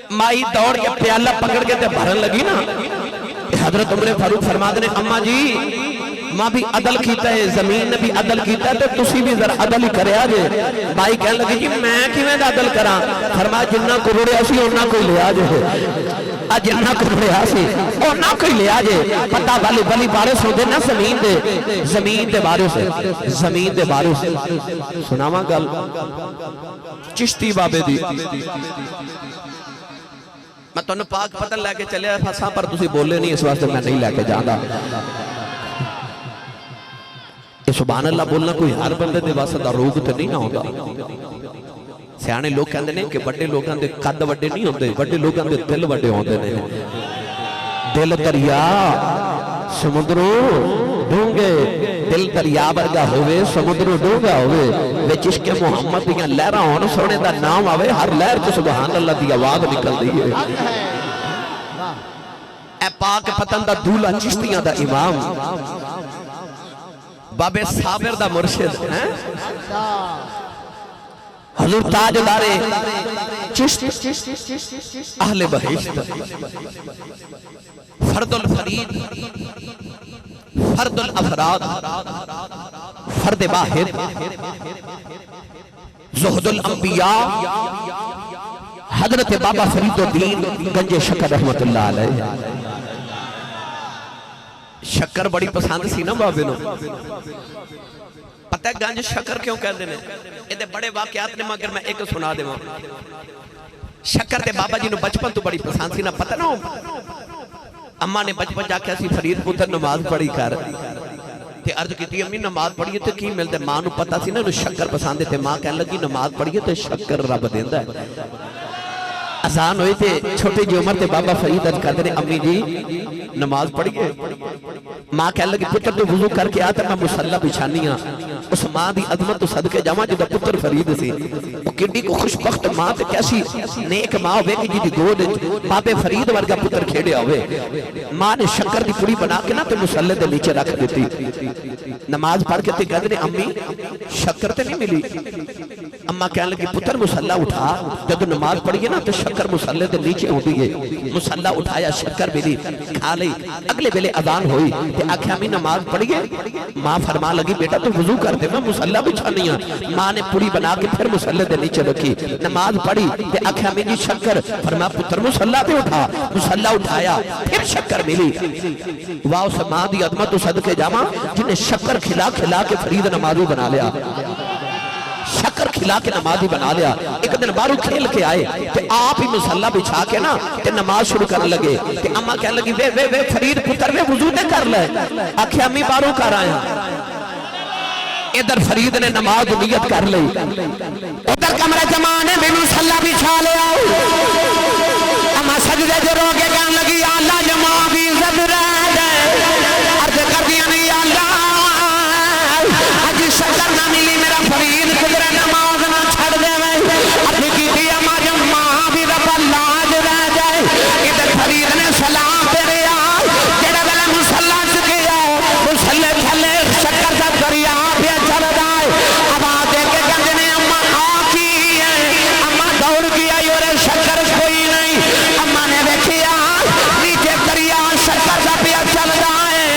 مائی دوڑ کے پیالہ پکڑ کے تے بھرن لگی نا. حضرت عمر فاروق فرماتے ہیں اماں جی ماں بھی عدل کیتا ہے زمین نے بھی عدل کیتا ہے تو تسی بھی ذرا عدل ہی کرے آجے. بھائی کہنے لگے جی میں کیویں دا عدل کراں. فرمایا جنہ کو روڑے اسی انہاں کوئی لے آجے. جنہ کو روڑے اسی انہاں کوئی لے آجے. پتہ ولی وارث ہوندے نا زمین دے وارث زمین دے وارث. سناواں گل چشتی بابے دی. میں تانوں پاک پتن لے کے چلے پھساں پر تسی بولے نہیں اس واسطے میں نہیں لے کے جاندا. یہ سبحان اللہ بولنا کوئی ہر بندے دے واسطے دا روگ تے نہیں نہ ہوندا. سیانے لوگ کہندے نے کہ بڑے لوگاں دے قد وڈے نہیں ہوندے بڑے لوگاں دے دل وڈے ہوندے نے. دل دریا سمندروں ڈونگے دل دریا ورگا ہوئے سمندروں ڈونگا ہوئے وچ عشق محمد دیاں لہراں ہون سونے دا نام آوے ہر لہر تو سبحان اللہ دی آواز نکل دی ہے. اے پاک پتن دا دولہ چشتیاں دا امام بابے صابر دا مرشد حضور تاجدار چشت اہل بہشت فرد الفرید فرد الافراد فرد واحد زہد الانبیاء حضرت بابا فرید الدین گنج شکر رحمت اللہ علیہ شکر بڑی پسند سی نا بابے نو پتہ ہے گنج شکر کیوں کہہ دینے یہ بڑے واقعات نے مگر میں ایک سنا دے ماں شکر تے بابا جی نو بچپن تو بڑی پسند سی نا پتہ نا اماں نے بچپن جا کے اسی فرید پتر نماز پڑھی کر تے عرض کی تھی امی نماز پڑھیے تے کی ملتے ماں نو پتہ سی نا نو شکر پسند تے ماں کہنے لگی نماز پڑھیے تے شکر رب دیندہ ہے اذان ہوئی تے چھوٹے جی عمر تے بابا فرید عرض کہتے ہیں امی جی نماز پڑھیے ماں کہنے لگی پتر تو وضو کر کے آتا میں مسلح بچھانی ہاں اس ماں دی عظمت تو صدقے جاواں جدہ پتر فرید سی وہ کڈی کو خوشبخت ماں تے کیسی نیک ماں ہوئے کہ جی دی گود بابے فرید ورگا پتر کھیڑے ہوئے ماں نے شکر دی پوری بنا کے نا تے مسلح دے نیچے رکھ دیتی نماز پڑھ کے تے کہتے ہیں امی شکر تے نہیں ملی اماں کہنے لگی پتر مسلح اٹھا جب نماز پڑھیے نا تو شکر مسلح دے نیچے ہو دیئے مسلح اٹھایا شکر ملی کھا لئی اگلے بیلے اذان ہوئی تے آکھے امی نماز پڑھیے ماں فرما لگی بیٹا تو وضو کر دے میں مسلح بچھانی ہاں ماں نے پوری بنا کے پھر مسلح دے نیچے رکھی نماز پڑھی تے آکھے امی جی شکر فرما پتر مسلح پہ اٹھا مسلح اٹھایا پھر شکر ملی واہ اس ماں دی عظمت تو صدقے جاواں جنہیں شکر کھلا کھلا کے فرید نمازی بنا لیا شکر کھلا کے نمازی بنا لیا ایک دن بارو کھیل کے آئے تے آپ ہی مسلح بچھا کے نا تے نماز شروع کرنے لگے تے اماں کہنے لگی وے فرید پتر وے وضو دے کر لے آکھے امی بارو کر آیا ادھر فرید نے نماز نیت کر لئی ادھر کمرے جمانے میں مسلح بچھا لیا اماں سجدے جو روگے کہنے لگی اللہ جماع بھی عزت رہ جائے عرض کر دیا نہیں اللہ آج شکر نہ ملی میرا فرید قدر نماز نہ چھڑ دے میں عرض کی تھی اماں جماع بھی رب لاج رہ جائے ادھر فرید نے سلام تیرے آئے جڑا بلے مسلح چکے آئے مسلح چھلے شکر کا دریا پہ چل جائے اب آتے کے گنج نے اماں آکی ہے اماں دوڑ گیا اور شکر کوئی نہیں اماں نے دیکھیا نیچے دریا شکر کا پہ چل جائے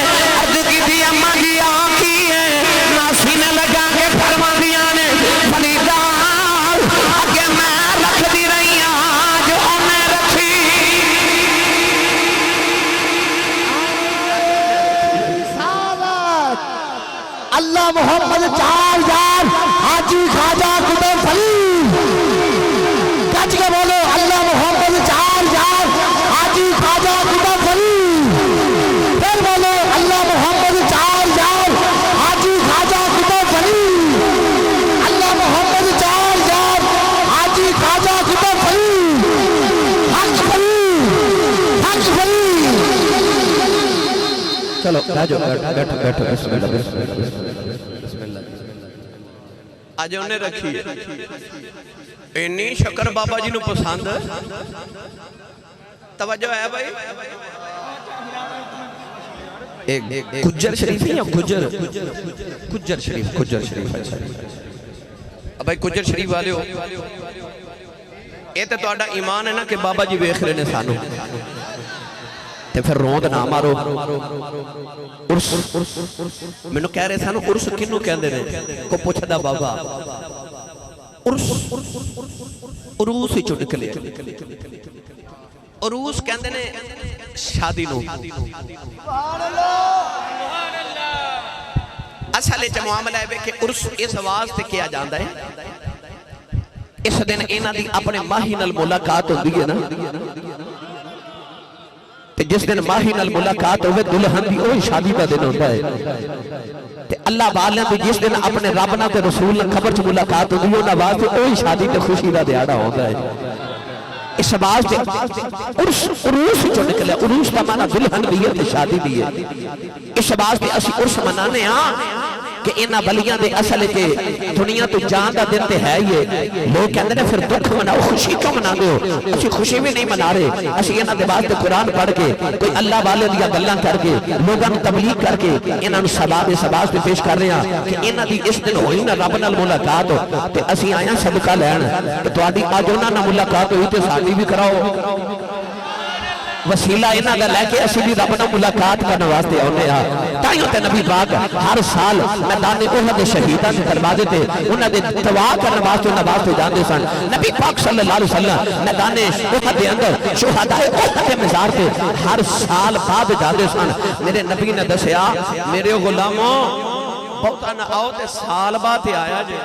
عرض کی تھی اماں جی آکی ہے ناسی نے لگا کے فرما دیا نے فریدہ اگے میں رکھ دی رہی آج انہیں رکھی اللہ محمد چار یار حاجی خواجہ قطب فرید گج کے بولو اللہ محمد چار یار حاجی خواجہ قطب فرید پھر بولو اللہ محمد چار یار حاجی خواجہ قطب فرید اللہ محمد چار یار حاجی خواجہ قطب فرید حق فرید حق فرید چلو راجو بیٹھو بیٹھو بسم اللہ بسم اللہ آج انہیں رکھی اینی شکر بابا جی نو پسند توجہ ہے بھائی ایک کجر شریف ہے یا کجر شریف اچھا بھائی کجر شریف والے ہو اے تے تو آڈا ایمان ہے نا کہ بابا جی بیخ رہے نے سانو تے پھر روند نہ مارو عرس میں نو کہہ رہے سانو عرس کنو کہہ دے رہے کو پوچھ دا بابا عروس ہی چو نکلے عروس کہہ دے نے شادی نو اصل ہے معاملہ ہے کہ عرس اس آواز تے کیا جاندہ ہے اس دن اینا دی اپنے ماہی نال ملاقات ہو دیئے نا جس دن ماہی نال ملاقات ہوئے دلہن بھی اوہی شادی کا دن ہوتا ہے اللہ والے بھی جس دن اپنے رب نہ تے رسول نے خبر چ ملاقات ہوئی انہاں واسطے اوہی شادی تے خوشی دا دیہڑا ہوتا ہے اس واسطے عروس جو نکلے عروس کا معنی دلہن بھی ہے شادی بھی ہے اس واسطے اسی عرس منانے ہاں کہ انہاں ولیاں دے اصل کے دنیا تو جان دا دن تے ہے یہ لوگ کہندے نے پھر دکھ مناؤ خوشی کیوں منا دو اسی خوشی بھی نہیں منا رہے اسی انہاں دے واسطے قرآن پڑھ کے کوئی اللہ والے دیا گلاں کر کے لوگاں نوں تبلیغ کر کے انہاں نوں سبب سباز تے پیش کر رہے ہیں کہ انہاں دی اس دن ہوئی نا رب نال ملاقات تے اسی آئے ہیں صدقہ لین کہ تہاڈی اج انہاں نال ملاقات ہوئی تے ساڈی بھی کراؤ وسیلہ انہاں دا لے کے اسی بھی رب نال ملاقات کرنے واسطے آنے ہاں تائیوں تے نبی پاک ہر سال میدان احد شہیداں دے دروازے تے انہاں دے دعا کرنے واسطے انہاں واسطے جاندے سن نبی پاک صلی اللہ علیہ وسلم میدان احد دے اندر شہداء احد دے مزار تے ہر سال بعد جاندے سن میرے نبی نے دسیا میرے غلاموں بہتا نہ آؤ تے سال بعد آیا جے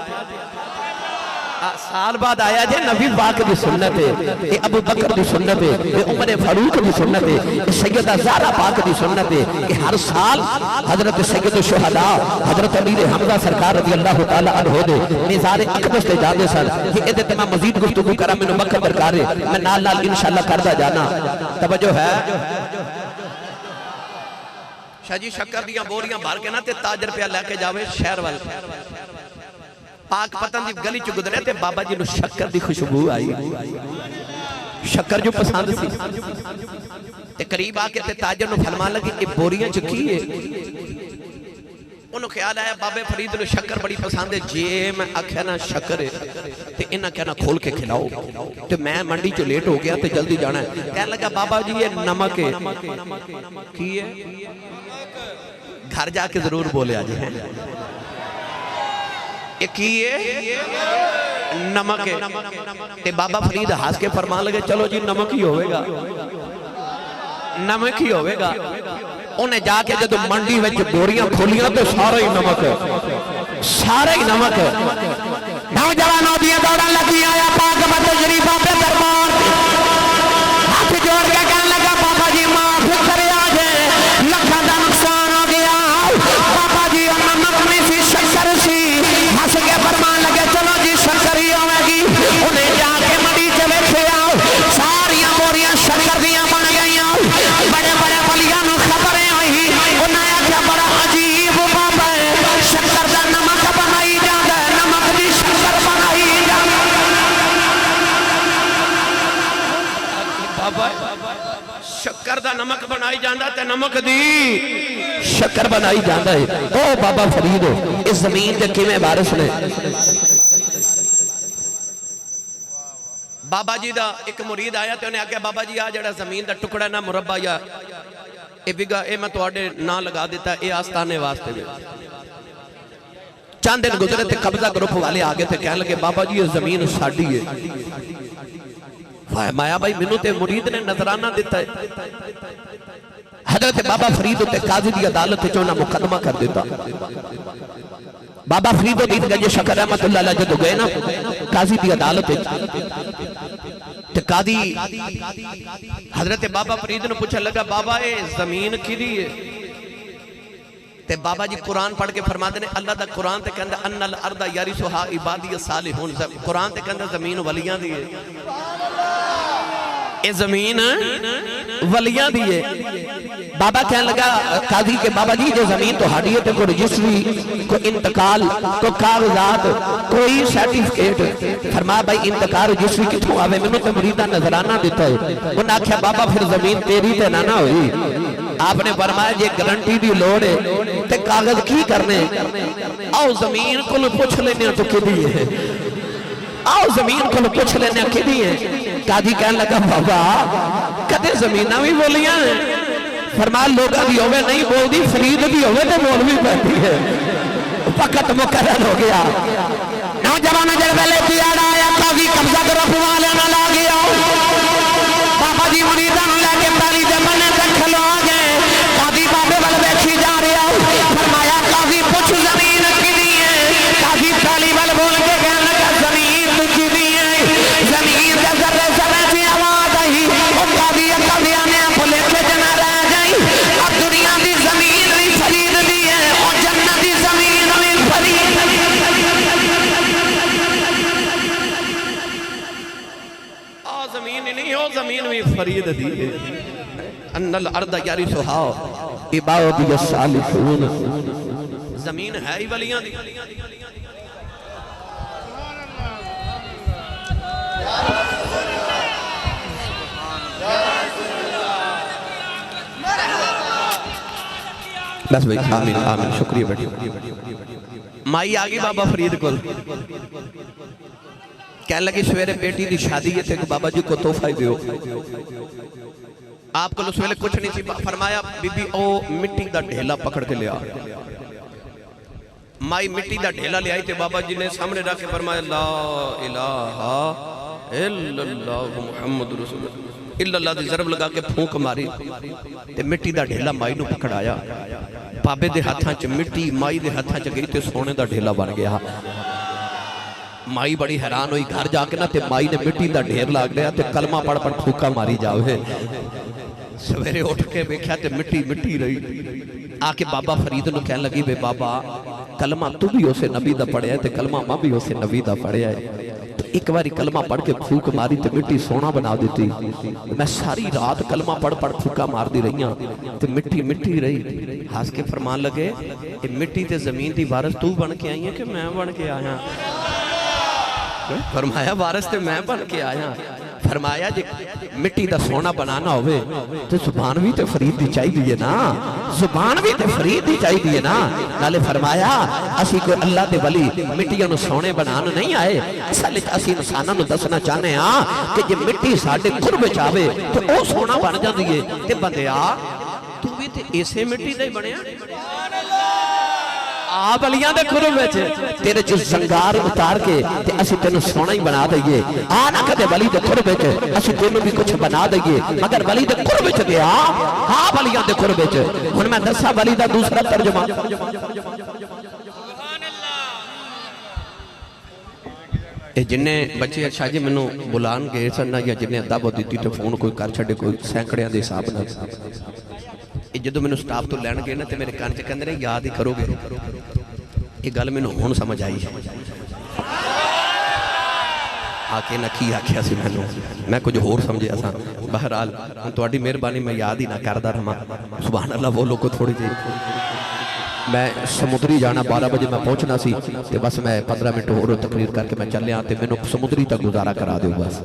سال بعد آیا جے نبی پاک دی سنت ہے اے ابو بکر دی سنت ہے اے عمر فاروق دی سنت ہے اے سیدہ زہرا پاک دی سنت ہے کہ ہر سال حضرت سید الشہداء حضرت امیر حمزہ سرکار رضی اللہ تعالی عنہ دے مزار اقدس تے جاندے سن کہ اے تے میں مزید گفتگو کراں مینوں وقت درکار ہے میں نال نال انشاءاللہ کردا جانا توجہ ہے شاہ جی شکر دیاں بوریاں بھر کے نا تے تاجر پہ لے کے جاوے شہر وال پاک پتن دی گلی چ گزرے تے بابا جی نو شکر دی خوشبو آئی شکر جو پسند سی تے قریب آ کے تے تاجر نو فرمان لگی اے بوریاں چ کی ہے انہوں خیال آیا بابے فرید نو شکر بڑی پسند ہے جے میں آکھیا نا شکر ہے تے انہاں کہنا کھول کے کھلاؤ تے میں منڈی چ لیٹ ہو گیا تے جلدی جانا ہے کہنے لگا بابا جی یہ نمک ہے کی ہے گھر جا کے ضرور بولے آجے ہیں ایک یہ نمک ہے تے بابا فرید ہاس کے فرمان لگے چلو جی نمک ہی ہوئے گا نمک ہی ہوئے گا انہیں جا کے جدو منڈی وچ بوریاں کھولیاں تو سارا ہی نمک ہے سارا ہی نمک ہے نوجوانوں دیا دوڑا لگی آیا پاک مت شریفہ پہ دربار ہاتھ جوڑ کے کہنے لگا بابا جی معاف کرے آجے لکھا دا نقصان ہو گیا بابا جی نمک نہیں سی شکر سی ہنس کے فرمان لگے چلو جی شکر ہی ہوئے گی انہیں جا کے منڈی چلے تھے آؤ ساریاں بوریاں شکر دیاں بن گئیاں بڑے بڑے ولیاں نو خبریں ہوئی انہیں آکھیا بڑا عجیب بابا ہے شکر دا نمک بنائی جاندہ ہے نمک دی شکر بنائی جاندہ بابا شکر دا نمک بنائی جاندہ تے نمک دی شکر بنائی جاندہ ہے او بابا فرید اس زمین کے کیمیں بارش نے بابا جی دا ایک مرید آیا تے انہیں آگیا بابا جی آج جڑا زمین دا ٹکڑا نا مربع یا اے بگا اے میں تو آڈے نا لگا دیتا اے آستانے واسطے میں چاند دن گزرے تے قبضہ گروپ والے آگے تھے کہنے لگے بابا جی یہ زمین ساڑی ہے مایا بھائی منو تے مرید نے نظرانہ دیتا ہے حضرت بابا فرید تے قاضی دی عدالت چونا مقدمہ کر دیتا بابا فرید دیت گئے شکر رحمت اللہ علیہ جدو گئے نا قاضی دی عدالت تے قاضی حضرت بابا فرید نے پوچھا لگا بابا اے زمین کی دی ہے تے بابا جی قرآن پڑھ کے فرماتے ہیں اللہ دا قرآن تے کہندہ ان الارض یرثھا عبادی الصالحون قرآن تے کہندہ زمین ولیاں دی ہے اے زمین ولیاں دی ہے بابا کہنے لگا قاضی کے بابا جی جو زمین تو ہاڑی ہے تے کوئی رجسٹری کوئی انتقال کوئی کاغذات کوئی سرٹیفکیٹ فرمایا بھائی انتقال رجسٹری کتوں آوے میں نے تو مریدہ نظرانہ دیتا ہے انہوں نے آکھیا بابا پھر زمین تیری تے نہ ہوئی آپ نے فرمایا یہ گرنٹی دی لوڑ ہے تے کاغذ کی کرنے آؤ زمین کو پوچھ لینے تو کدی ہے آؤ زمین کو پوچھ لینے کدی ہے قاضی کہنے لگا بابا کدے زمینہ بھی بولیاں ہیں فرمایا لوگاں بھی ہوئے نہیں بول دی فرید بھی ہوئے تو بول بھی بیٹھی ہے فقط مقرر ہو گیا نوجوانہ جڑ ویلے پیاڑا آیا قاضی قبضہ گروپ والے نہ لا گیا بابا جی مریداں نو لے کے پہلی دے بنے تے کھلو گئے قاضی بابے ول ویکھی جا رہا فرمایا قاضی پوچھ زمین کدی ہے قاضی پہلی ول بول کے کہنے لگا زمین کدی ہے زمین دے ذرے ذرے سی آواز آئی او قاضی قاضیاں نے بھلے کے جنا رہ گئی اب دنیا دی زمین بھی فرید دی ہے اور جنت دی زمین بھی فرید زمین نہیں ہو زمین بھی فرید دی ہے ان الارض یرثھا عبادی الصالحون زمین ہے ہی ولیاں دی بس بھائی آمین آمین شکریہ بیٹی مائی آگی بابا فرید کل کہنے لگی سویرے بیٹی دی شادی ہے تھے کہ بابا جی کو تحفہ ہی دیو آپ کو سویرے کچھ نہیں تھی فرمایا بی بی او مٹی دا ڈھیلا پکڑ کے لیا مائی مٹی دا ڈھیلا لے آئی تھے بابا جی نے سامنے رکھ کے فرمایا لا الہ الا اللہ محمد رسول اللہ اللہ دی ضرب لگا کے پھونک ماری تے مٹی دا ڈھیلا مائی نو پکڑایا بابے دے ہاتھاں چ مٹی مائی دے ہاتھاں چ گئی تے سونے دا ڈھیلا بن گیا مائی بڑی حیران ہوئی گھر جا کے نا تے مائی نے مٹی دا ڈھیر لاگ گیا تے کلمہ پڑھ پڑھ پھوکا ماری جاوے سویرے اٹھ کے بیکھیا تے مٹی مٹی رہی آکے بابا فرید نو کہنے لگی بے بابا کلمہ تو بھی اسے نبی دا پڑھیا ہے تے کلمہ ماں بھی اسے نبی دا پڑھیا ہے تو ایک باری کلمہ پڑھ کے پھوک ماری تے مٹی سونا بنا دیتی میں ساری رات کلمہ پڑھ پڑھ پھوکا مار دی رہی ہاں تے مٹی مٹی رہی ہاس کے فرمان لگے اے مٹی تے زمین دی وارث تو بن کے آئی ہے کہ میں بن کے آیا فرمایا وارث تے میں بن کے آیا فرمایا جی مٹی دا سونا بنانا ہوئے تو زبان بھی تے فرید دی چاہی دیئے نا زبان بھی تے فرید دی چاہی دیئے نا نالے فرمایا اسی کوئی اللہ دے ولی مٹیاں نو سونے بنانا نہیں آئے اسی انسانہ نو دسنا چاہنے کہ جی مٹی ساڑھے قرب چاہوے تو او سونا بن جا دیئے تے بندے تو بھی تے ایسے مٹی دے بنے آپ علیاں دے قرب ویچے تیرے جو زنگار اتار کے تے اسی تینو سونا ہی بنا دئیے آنا کدے ولی دے قرب ویچے اسی تینو بھی کچھ بنا دئیے مگر ولی دے قرب ویچے دے آپ علیاں دے قرب ویچے ہن میں دسا ولی دا دوسرا ترجمہ جنہیں بچے اچھا جی منو بلان گئے سننا یا جنہیں ادابو دیتی تے فون کوئی کر چھڑے کوئی سینکڑیاں دے حساب نہ جدو میں نے سٹاپ تو لین گئے نا تے میرے کان چکے اندر یاد ہی کرو گے یہ گل میں نے ہون سمجھ آئی آکے نہ کی آکھیا سی میں کچھ اور سمجھے ایسا بہرحال تو اڈی مہربانی میں یاد ہی نہ کردہ رہا سبحان اللہ وہ لوگ کو تھوڑی جی میں سمندری جانا 12 بجے میں پہنچنا سی تے بس میں 15 منٹ اور تقریر کر کے میں چلے آتے میں نے سمندری تک گزارا کرا دے بس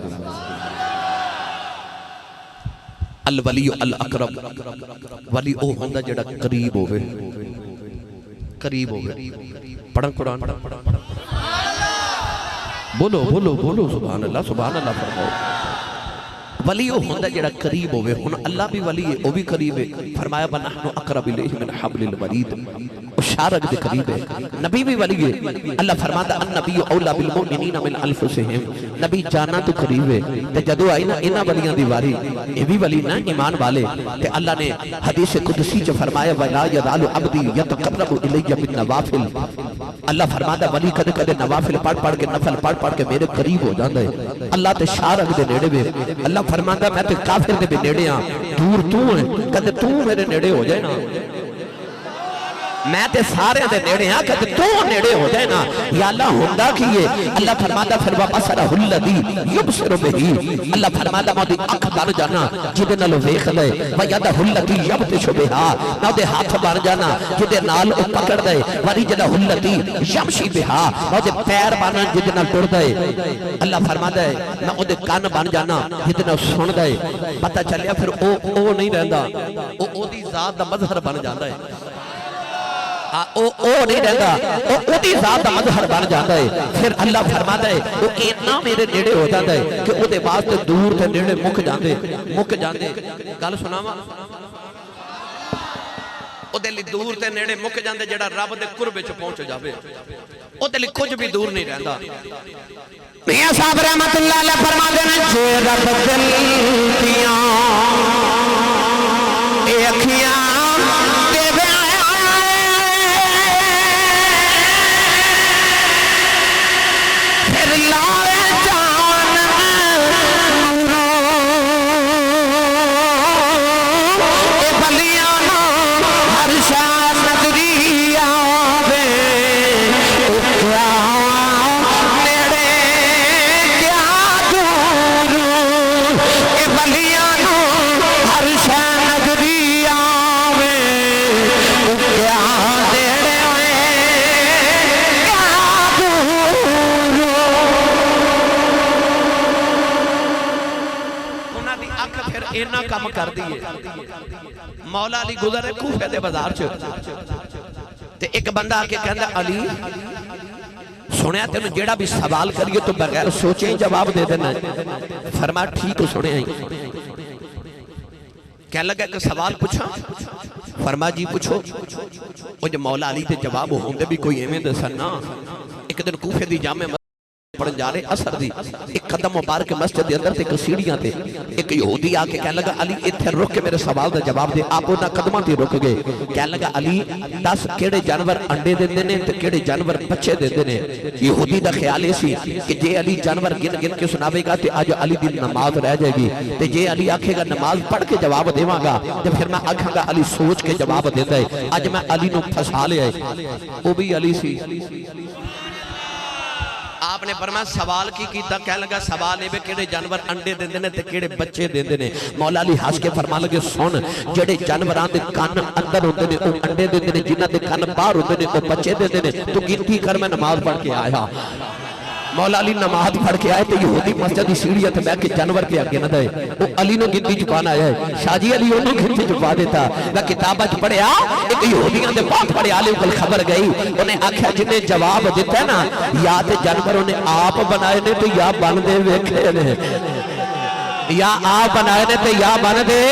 الولی الاقرب ولی او ہوندہ جڑا قریب ہوئے قریب ہوئے پڑھن قرآن بولو بولو بولو سبحان اللہ فرماؤ ولی او ہوندہ جڑا قریب ہوئے ہن اللہ بھی ولی ہے او بھی قریب ہے فرمایا بنحنو اقرب الیہ من حبل الورید او شارک دے قریب ہے نبی بھی ولی ہے اللہ فرماتا النبی اولا بالمؤمنین من انفسہم نبی جانا تو قریب ہے تے جدو آئی نا انہاں ولیاں دی واری اے بھی ولی نا ایمان والے تے اللہ نے حدیث قدسی چ فرمایا ولا یزال عبدی یتقرب الی بالنوافل اللہ فرماتا ولی کدے کدے نوافل پڑھ کے نفل پڑھ کے میرے قریب ہو جاندا ہے اللہ تے شارک دے نیڑے وے اللہ فرماتا میں تے کافر دے بھی نیڑے ہاں دور تو ہے کدے تو میرے نیڑے ہو جائے نا میں تے سارے دے نیڑے ہاں کدے تو نیڑے ہو جائے نا یا اللہ ہوندہ کیے اللہ فرماتا پھر وَبَصَرَهُ الَّذِي يُبْصِرُ بِهِ اللہ فرماتا میں دے اکھ بن جانا جدے نالو ویکھ لے وَيَدَهُ الَّذِي يَبْطِشُ بِهَا میں دے ہاتھ بن جانا جدے نال او پکڑ دے وَرِجْلَهُ الَّذِي يَمْشِي بِهَا میں دے پیر بن جدے نال ٹر دے اللہ فرماتا ہے میں او دے کان بن جانا جدے نال سن دے پتہ چلیا پھر او نہیں رہندا او دی ذات دا مظہر بن جاندا ہے او نہیں رہتا او دی ذات دا مظہر بن جاتا ہے پھر اللہ فرماتا ہے او اتنا میرے نیڑے ہو جاتا ہے کہ او دے واسطے دور تے نیڑے مک جاندے گل سناواں او دے لی دور تے نیڑے مک جاندے جڑا رب دے قرب وچ پہنچ جاوے او دے لی کچھ بھی دور نہیں رہندا میاں صاحب رحمت اللہ علیہ فرماتے ہیں جے رب دل دیاں اے اکھیاں ہر کام کر دیئے مولا علی گزرے کوفے دے بازار چھو تے ایک بندہ آکے کہندہ علی سنے آتے انہوں جیڑا بھی سوال کریے تو بغیر سوچیں جواب دے دینا فرمایا ٹھیک ہو سنے آئیں کہنے لگا کہ سوال پوچھا فرمایا جی پوچھو وہ جو مولا علی دے جواب ہوندے بھی کوئی ایمیں دے سننا ایک دن کوفے دی جامع پڑھن جا رہے اثر دی ایک قدم مبارک مسجد دے اندر تے ایک سیڑھیاں تے ایک یہودی آکے کہنے لگا علی اتھے رک کے میرے سوال دا جواب دے آپ انہاں قدماں تے رک گئے کہنے لگا علی 10 کیڑے جانور انڈے دیندے نے تے کیڑے جانور بچے دیندے نے یہودی دا خیال ایسی کہ جے علی جانور گن گن کے سناوے گا تے آج علی دی نماز رہ جائے گی تے جے علی آکھے گا نماز پڑھ کے جواب دیواں گا تے پھر میں آکھاں گا علی سوچ کے جواب دیندا ہے آج میں علی نو پھسا لیا ہے وہ بھی علی سی آپ نے فرمایا سوال کی کیتا کہنے لگا سوال ہے کیڑے جانور انڈے دیندے نے تے کیڑے بچے دیندے نے مولا علی ہنس کے فرمان لگے سن جڑے جانوراں دے کان اندر ہوندے نے او انڈے دیندے نے جنہاں دے کان باہر ہوندے نے او بچے دیندے نے تو گنتی کر میں نماز پڑھ کے آیا مولا علی نماز پڑھ کے آئے تو یہودی مسجد دی سیڑھیاں تے بیٹھ کے جانور پہ آگے نہ دے وہ علی نو گنتی چکان آیا ہے شاہ جی علی انہوں گنتی چکا دیتا وہ کتابہ چ پڑھے آ ایک یہودیاں دے بات پڑھے آلے کل خبر گئی انہیں آکھیا جنہیں جواب دیتا ہے نا یا تے جانور انہیں آپ بنائے نے تو یا بن دے ویکھے نے یا آپ بنائے نے تو یا بن دے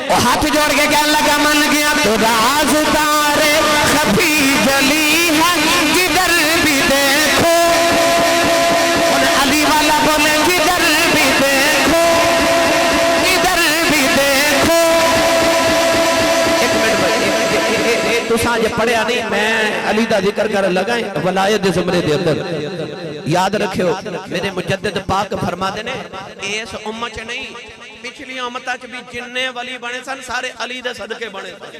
وہ ہاتھ جوڑ کے کہنے لگا من گیا تو رازدار خفی جلی ہے جدھر بھی دیکھو علی والا بولے جدھر بھی دیکھو جدھر بھی دیکھو ایک منٹ بھائی تو سانجھے پڑھیا نہیں میں علی دا ذکر کر لگائیں ولایت زمرے دے اندر یاد رکھے ہو میرے مجدد پاک فرما دینے اس امت نہیں پچھلی امتہ چ بھی جننے ولی بنے سن سارے علی دے صدقے بنے سن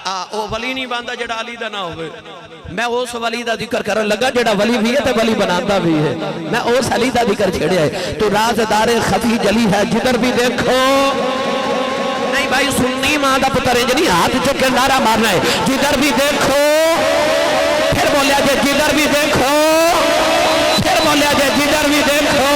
او ولی نہیں باندھا جڑا علی دا نہ ہوئے میں اس ولی دا ذکر کرن لگا جڑا ولی بھی ہے تے ولی بناتا بھی ہے میں اس علی دا ذکر چھڑیا ہے تو رازدار خفی جلی ہے جدھر بھی دیکھو نہیں بھائی سنی ماں دا پتر ہے جنی ہاتھ چکے نعرہ مارنا ہے جدھر بھی دیکھو پھر بولیا جے جدھر بھی دیکھو پھر بولیا جے جدھر بھی دیکھو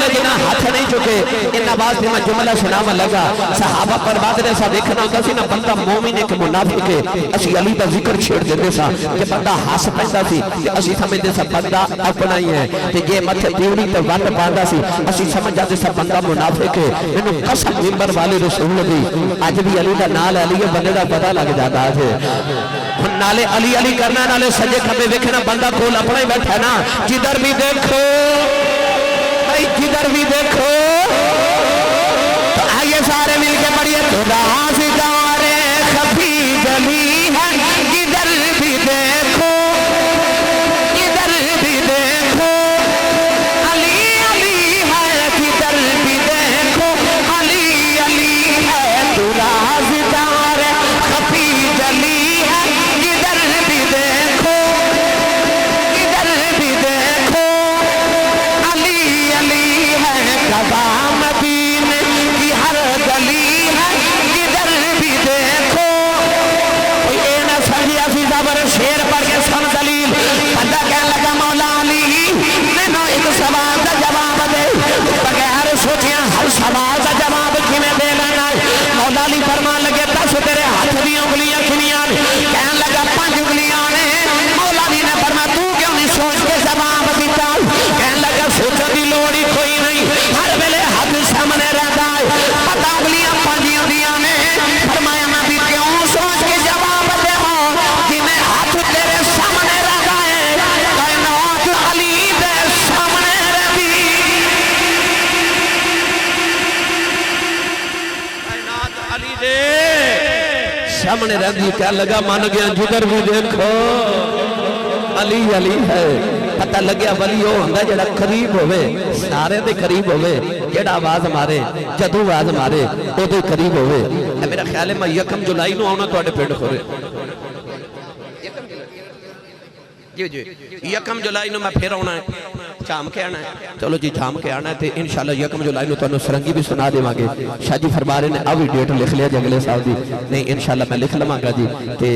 جنہ ہاتھ نہیں چکے ان آواز میں جملہ سناما لگا صحابہ پر بعد نے سا دیکھنا ہوتا سی نا بندہ مومن ایک منافق ہے اسی علی دا ذکر چھیڑ دیتے سا کہ بندہ ہاس پیسا سی کہ اسی سمجھتے سا بندہ اپنا ہی ہے کہ یہ متھے دیوڑی تے وند باندھا سی اسی سمجھ جاتے سا بندہ منافق ہے انہوں قسم ممبر والے رسول دی آج بھی علی دا نال علی بندے دا پتہ لگ جاتا ہے نالے علی علی کرنا نالے سجے کھبے دیکھنا بندہ کول اپنا ہی بیٹھا نا جدھر بھی دیکھو جدھر بھی دیکھو تو آئیے سارے مل کے پڑھئے تو رازدار خفی جلی ہے جدھر بھی دیکھو جدھر بھی دیکھو علی علی ہے جدھر بھی دیکھو علی علی ہے تو رازدار خفی جلی ہے جدھر بھی دیکھو جدھر بھی دیکھو مدین کی ہر گلی ہے جدھر بھی دیکھو کوئی اے نہ سمجھیا سی زبر شیر پڑھ کے سن دلیل بندہ کہنے لگا مولا علی میں نو ایک سوال کا جواب دے بغیر سوچیاں ہر سوال کا جواب کیویں دے لینا مولا علی فرمان لگے دس تیرے ہاتھ دی انگلیاں کنیاں کہنے لگا 5 انگلیاں نے مولا علی نے فرمایا تو کیوں نہیں سوچ کے جواب دیتا کہنے لگا سوچنے دی لوڑ ہی کوئی نہیں ہر ویلے ہاتھ سامنے رہتا ہے پتہ انگلیاں 5 ہوندیاں نے فرمایا میں بھی کیوں سوچ کے جواب دے جنہیں ہاتھ تیرے سامنے رہتا ہے کائنات علی دے سامنے رہتی کائنات علی دے سامنے رہتی کیا لگا مان گیا جدھر بھی دیکھو علی علی ہے پتہ لگیا ولی ہو ہندہ جڑا قریب ہوئے سارے دے قریب ہوئے جڑا آواز مارے جدو آواز مارے او دے قریب ہوئے میرا خیال ہے میں 1 جولائی نو آنا تو آڑے پیڑ کھورے جی 1 جولائی نو میں پھر آنا ہے جام کے آنا ہے چلو جی جام کے آنا ہے تے انشاءاللہ 1 جولائی نو تو انہوں سرنگی بھی سنا دے مانگے شاہ جی فرمارے نے ابھی ڈیٹ لکھ لیا جگلے صاحب دی نہیں انشاءاللہ میں لکھ لمانگا جی تے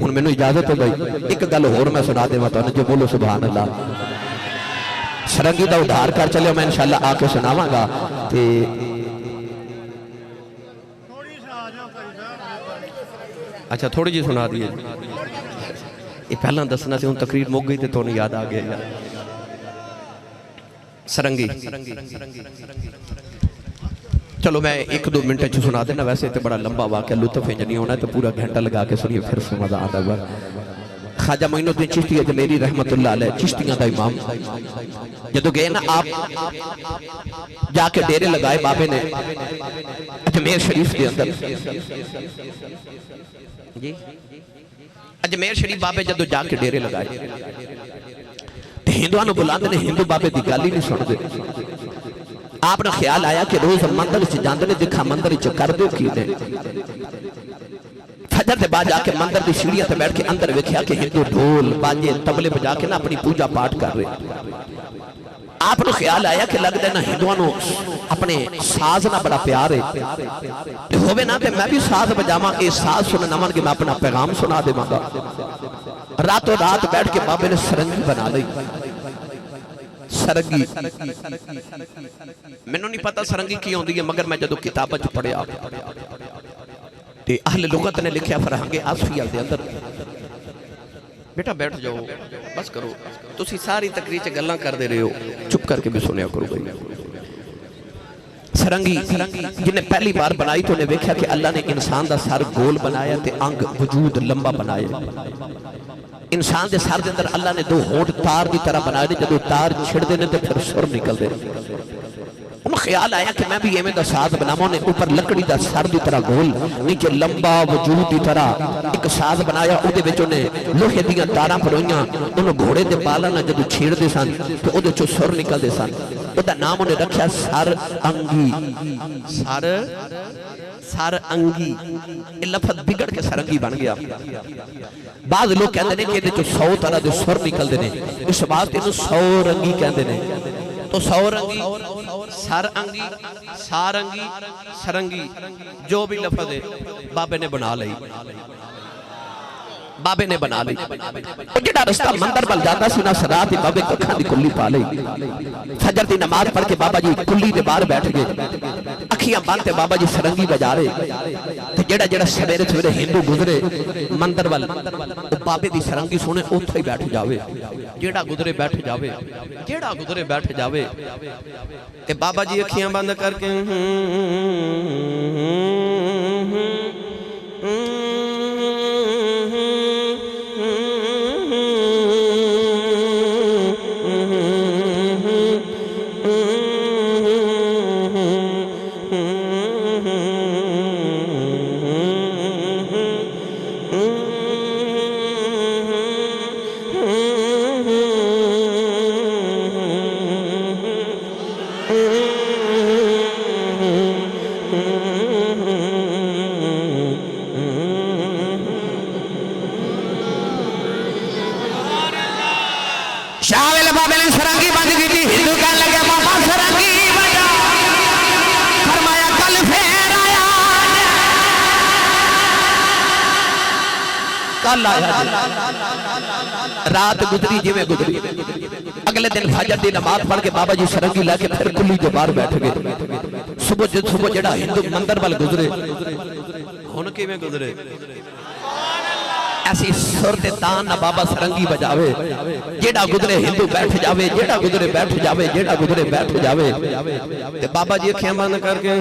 ان میں نو اجازت ہو گئی ایک گل اور میں سنا دے ماں تو جو بولو سبحان اللہ سرنگی دا ادھار کر چلے میں انشاءاللہ آ کے سناواں گا تے اچھا تھوڑی جی سنا دیئے یہ پہلا دسنا سے ان تقریر مک گئی تے تو نہیں یاد آ گیا سرنگی چلو میں ایک دو منٹ چھو سنا دینا ویسے تے بڑا لمبا واقعہ لطف انجنی ہونا ہے تو پورا گھنٹہ لگا کے سنیے پھر سے مزہ آتا ہوا خواجہ معین الدین چشتی اجمیری رحمت اللہ علیہ چشتیاں دا امام جدو گئے نا آپ جا کے ڈیرے لگائے بابے نے اجمیر شریف کے اندر اجمیر شریف بابے جدو جا کے ڈیرے لگائے ہندوانو بلاندے نے ہندو بابے دی گالی نہیں سن دے آپ نے خیال آیا کہ روز مندر سے جاندے نے دکھا مندر سے کر دو کی دے فجر دے بعد جا کے مندر دی سیڑھیاں تے بیٹھ کے اندر ویکھیا کہ ہندو ڈھول باجے تبلے بجا کے نا اپنی پوجا پاٹ کر رہے آپ نے خیال آیا کہ لگ دے نا ہندوانو اپنے ساز نہ بڑا پیار ہے ہوئے نا کہ میں بھی ساز بجاما اے ساز سننا من کے میں اپنا پیغام سنا دے مانگا راتوں رات بیٹھ کے بابے نے سرنگی بنا لئی سرنگی میں نہیں پتا سرنگی کی ہوندی ہے مگر میں جدو کتابت پڑھے آپ تے اہل لغت نے لکھیا فرہنگ آصفیہ دے اندر بیٹا بیٹھ جاؤ بس کرو تسی ساری تقریر چے گلاں کر دے رہے ہو چپ کر کے بھی سنیا کرو گئی سرنگی جنہیں پہلی بار بنائی تو انہیں ویکھیا کہ اللہ نے انسان دا سر گول بنایا تے انگ وجود لمبا بنایا انسان دے سر دے اندر اللہ نے دو ہونٹ تار دی طرح بنائے جدو تار چھڑ دینے تے پھر سر نکل دے ان خیال آیا کہ میں بھی یہ میں دا ساز بناما انہیں اوپر لکڑی دا سر دی طرح گول نیچے لمبا وجود دی طرح ایک ساز بنایا او دے بچ انہیں لوہے دیاں تاراں پروئیاں انہوں گھوڑے دے بالا نہ جدو چھیڑ دے سن تو او دے چو سر نکل دے سن او دا نام انہیں رکھیا سر انگی سر انگی یہ لفظ بگڑ کے سرنگی بن گیا بعض لوگ کہتے ہیں کہ یہ جو 100 طرح دے سر نکل دینے اس بات انہوں 100 رنگی کہتے ہیں تو 100 رنگی سر انگی سارنگی سرنگی جو بھی لفظ ہے بابے نے بنا لئی بابے نے بنا لئی اور جڑا رستہ مندر بل جاتا سی نا صدات بابے ککھاں دی کلی پا لئی فجر دی نماز پڑھ کے بابا جی کلی دے باہر بیٹھ گئے اکھیاں باندھتے بابا جی سرنگی بجا رہے تے جڑا سویرے سویرے ہندو گزرے مندر ول بابے دی سرنگی سنے اوتھے ہی بیٹھ جاوے جڑا گزرے بیٹھ جاوے تے بابا جی اکھیاں بند کر کے شاول بابے نے سرنگی بند کی تھی ہندو کہنے لگے بابا سرنگی بجا فرمایا کل پھر آیا کل آیا رات گزری جی میں گزری اگلے دن فجر دی نماز پڑھ کے بابا جی سرنگی لے کے پھر کلی جو باہر بیٹھ گئے صبح جڑا ہندو مندر وال گزرے ہن کیویں گزرے ایسی صورت تان نہ بابا سرنگی بجاوے جیڑا گزرے ہندو بیٹھ جاوے جیڑا گزرے بیٹھ جاوے تے بابا جی اکھیاں بند کر کے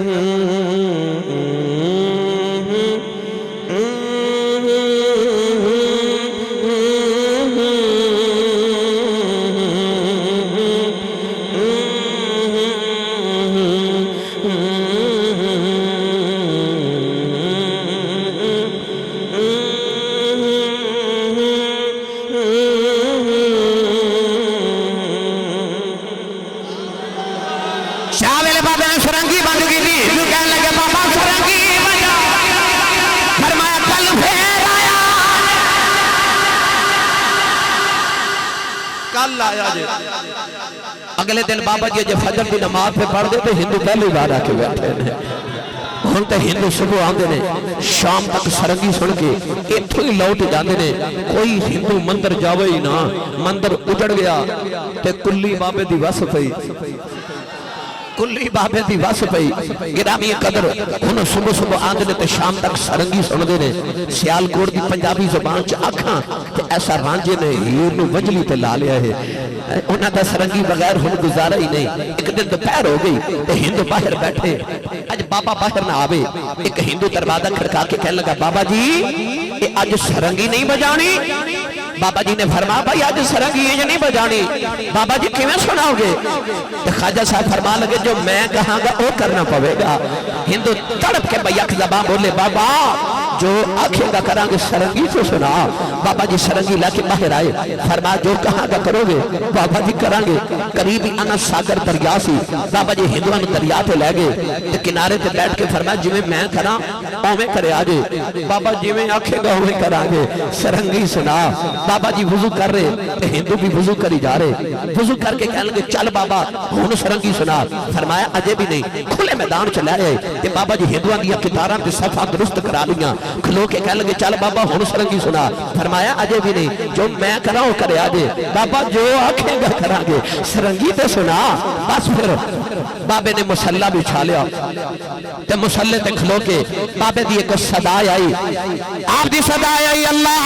شاول بابے نے سرنگی بند کی تھی ہندو کہنے لگے بابا سرنگی بجا فرمایا کل پھر آیا کل آیا جی اگلے دن بابا جی فجر دی نماز پہ پڑھ دے تو ہندو پہلی بار آ کے بیٹھے ہیں ہن تے ہندو صبح آندے نے شام تک سرنگی سن کے ایتھوں ہی لوٹ جاندے نے کوئی ہندو مندر جاوے ہی نہ مندر اجڑ گیا تے کلی بابے دی وس پئی کلی بابے دی وس پئی گرامی قدر ہن صبح صبح آندے نے تے شام تک سرنگی سندے نے سیالکوٹ دی پنجابی زبان چ آکھاں تے ایسا رانجے نے ہیر نو وجلی تے لا لیا ہے انہاں دا سرنگی بغیر ہن گزارا ہی نہیں ایک دن دوپہر ہو گئی تے ہندو باہر بیٹھے اج بابا باہر نہ آوے ایک ہندو دروازہ کھڑکا کے کہنے لگا بابا جی اے اج سرنگی نہیں بجانی بابا جی نے فرمایا بھائی آج سرنگی یہ نہیں بجانی بابا جی کیویں سناؤ گے تو خواجہ صاحب فرما لگے جو میں کہاں گا وہ کرنا پوے گا ہندو تڑپ کے بیک زبان بولے بابا جو آنکھیں گا کریں گے سرنگی سے سنا بابا جی سرنگی لا کے باہر آئے فرما جو کہاں گا کرو گے بابا جی کریں گے قریبی انس ساگر دریا سی بابا جی ہندوان دریا تے لے گئے کنارے تے بیٹھ کے فرما جی میں کراں اویں کرے آجے بابا جی میں آنکھیں گا اویں کریں گے سرنگی سنا بابا جی وضو کر رہے تے ہندو بھی وضو کری جا رہے وضو کر کے کہنے لگے چل بابا ہن سرنگی سنا فرمایا اجے بھی نہیں کھلے میدان چ لے آئے تے بابا جی ہندوان دی کتاراں تے صفا درست کرا لیاں کھلو کے کہنے لگے چل بابا ہن سرنگی سنا فرمایا اجے بھی نہیں جو میں کراں او کرے آجے بابا جو آکھے گا کراں گے سرنگی تے سنا بس پھر بابے نے مصلی بچھا لیا تے مصلی تے کھلو کے بابے دی ایک صدا آئی آپ دی صدا آئی اللہ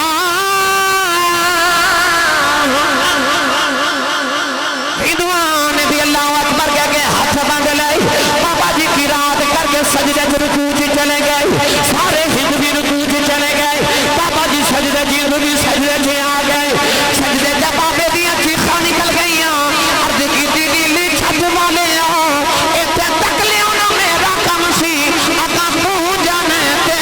ہندوان بھی اللہ اکبر کہہ کے ہاتھ باندھ لائے بابا جی کی رات کر کے سجدے رکوع چلے گئے سارے ہندو بھی رکوع چلے گئے بابا جی سجدے جی بھی سجدے آ گئے سجدے جب بابے دی چیخاں نکل گئیاں عرض کی نیلی چھت والے ایتھے تک لیاؤنا میرا کم سی اگاں تو جانے تے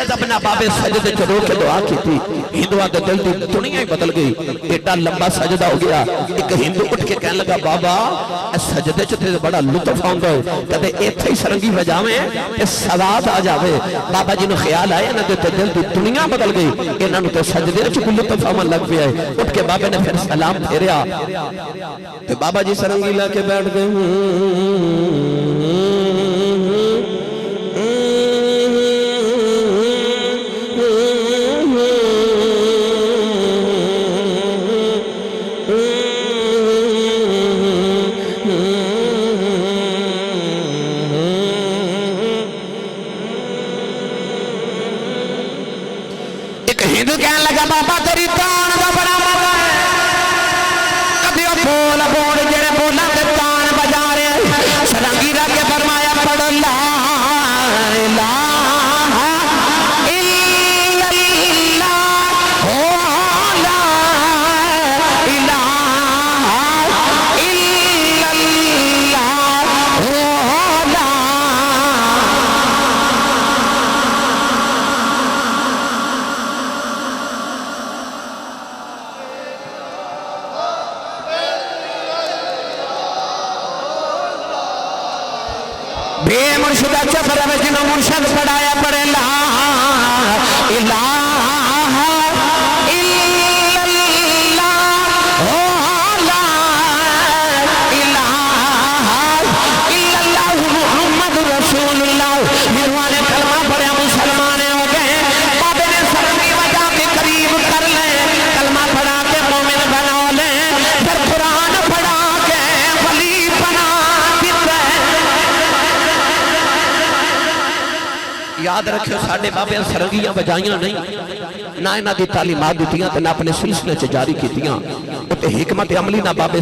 جب نہ بابے سجدے چ رو کے دعا کی تھی ہندوان دے دل دی دنیا ہی بدل گئی ایڈا لمبا سجدہ ہو گیا ایک ہندو اٹھ کے کہنے لگا بابا اس سجدے چ تے بڑا لطف آندا ہے کدے ایتھے ہی سرنگی بجاویں تے ثواب آ جاوے بابا جی نو خیال آیا انہاں دے دل دی دنیا بدل گئی انہاں نو تے سجدے چ لطف آون لگ پیا ہے اٹھ کے بابے نے پھر سلام پھیریا تے بابا جی سرنگی لا کے بیٹھ گئے ہندو کہنے لگا بابا تیری تان دا بڑا مزہ ہے کبھی وہ بول بول جڑے بولا تے تان بجا رہے سرنگی رکھ کے فرمایا پڑھ لا الہ الا اللہ ہو لا الہ الا اللہ ہو لا بے مرشدہ چفر میں جنہوں مرشد پڑھایا پڑھے لا الہ الا اللہ لا الہ الا اللہ محمد رسول اللہ ہندوان نے کلمہ پڑھا مسلمان ہو گئے بابے نے سرنگی بجا کے قریب کر لیں کلمہ پڑھا کے مومن بنا لیں پھر قرآن پڑھا کے ولی بنا یاد رکھو ساڑھے بابے سرنگیاں بجائیاں نہیں نہ انہاں دی تعلیمات دیتیاں تے نہ اپنے سلسلے چ جاری کیتیاں تے حکمت عملی نہ بابے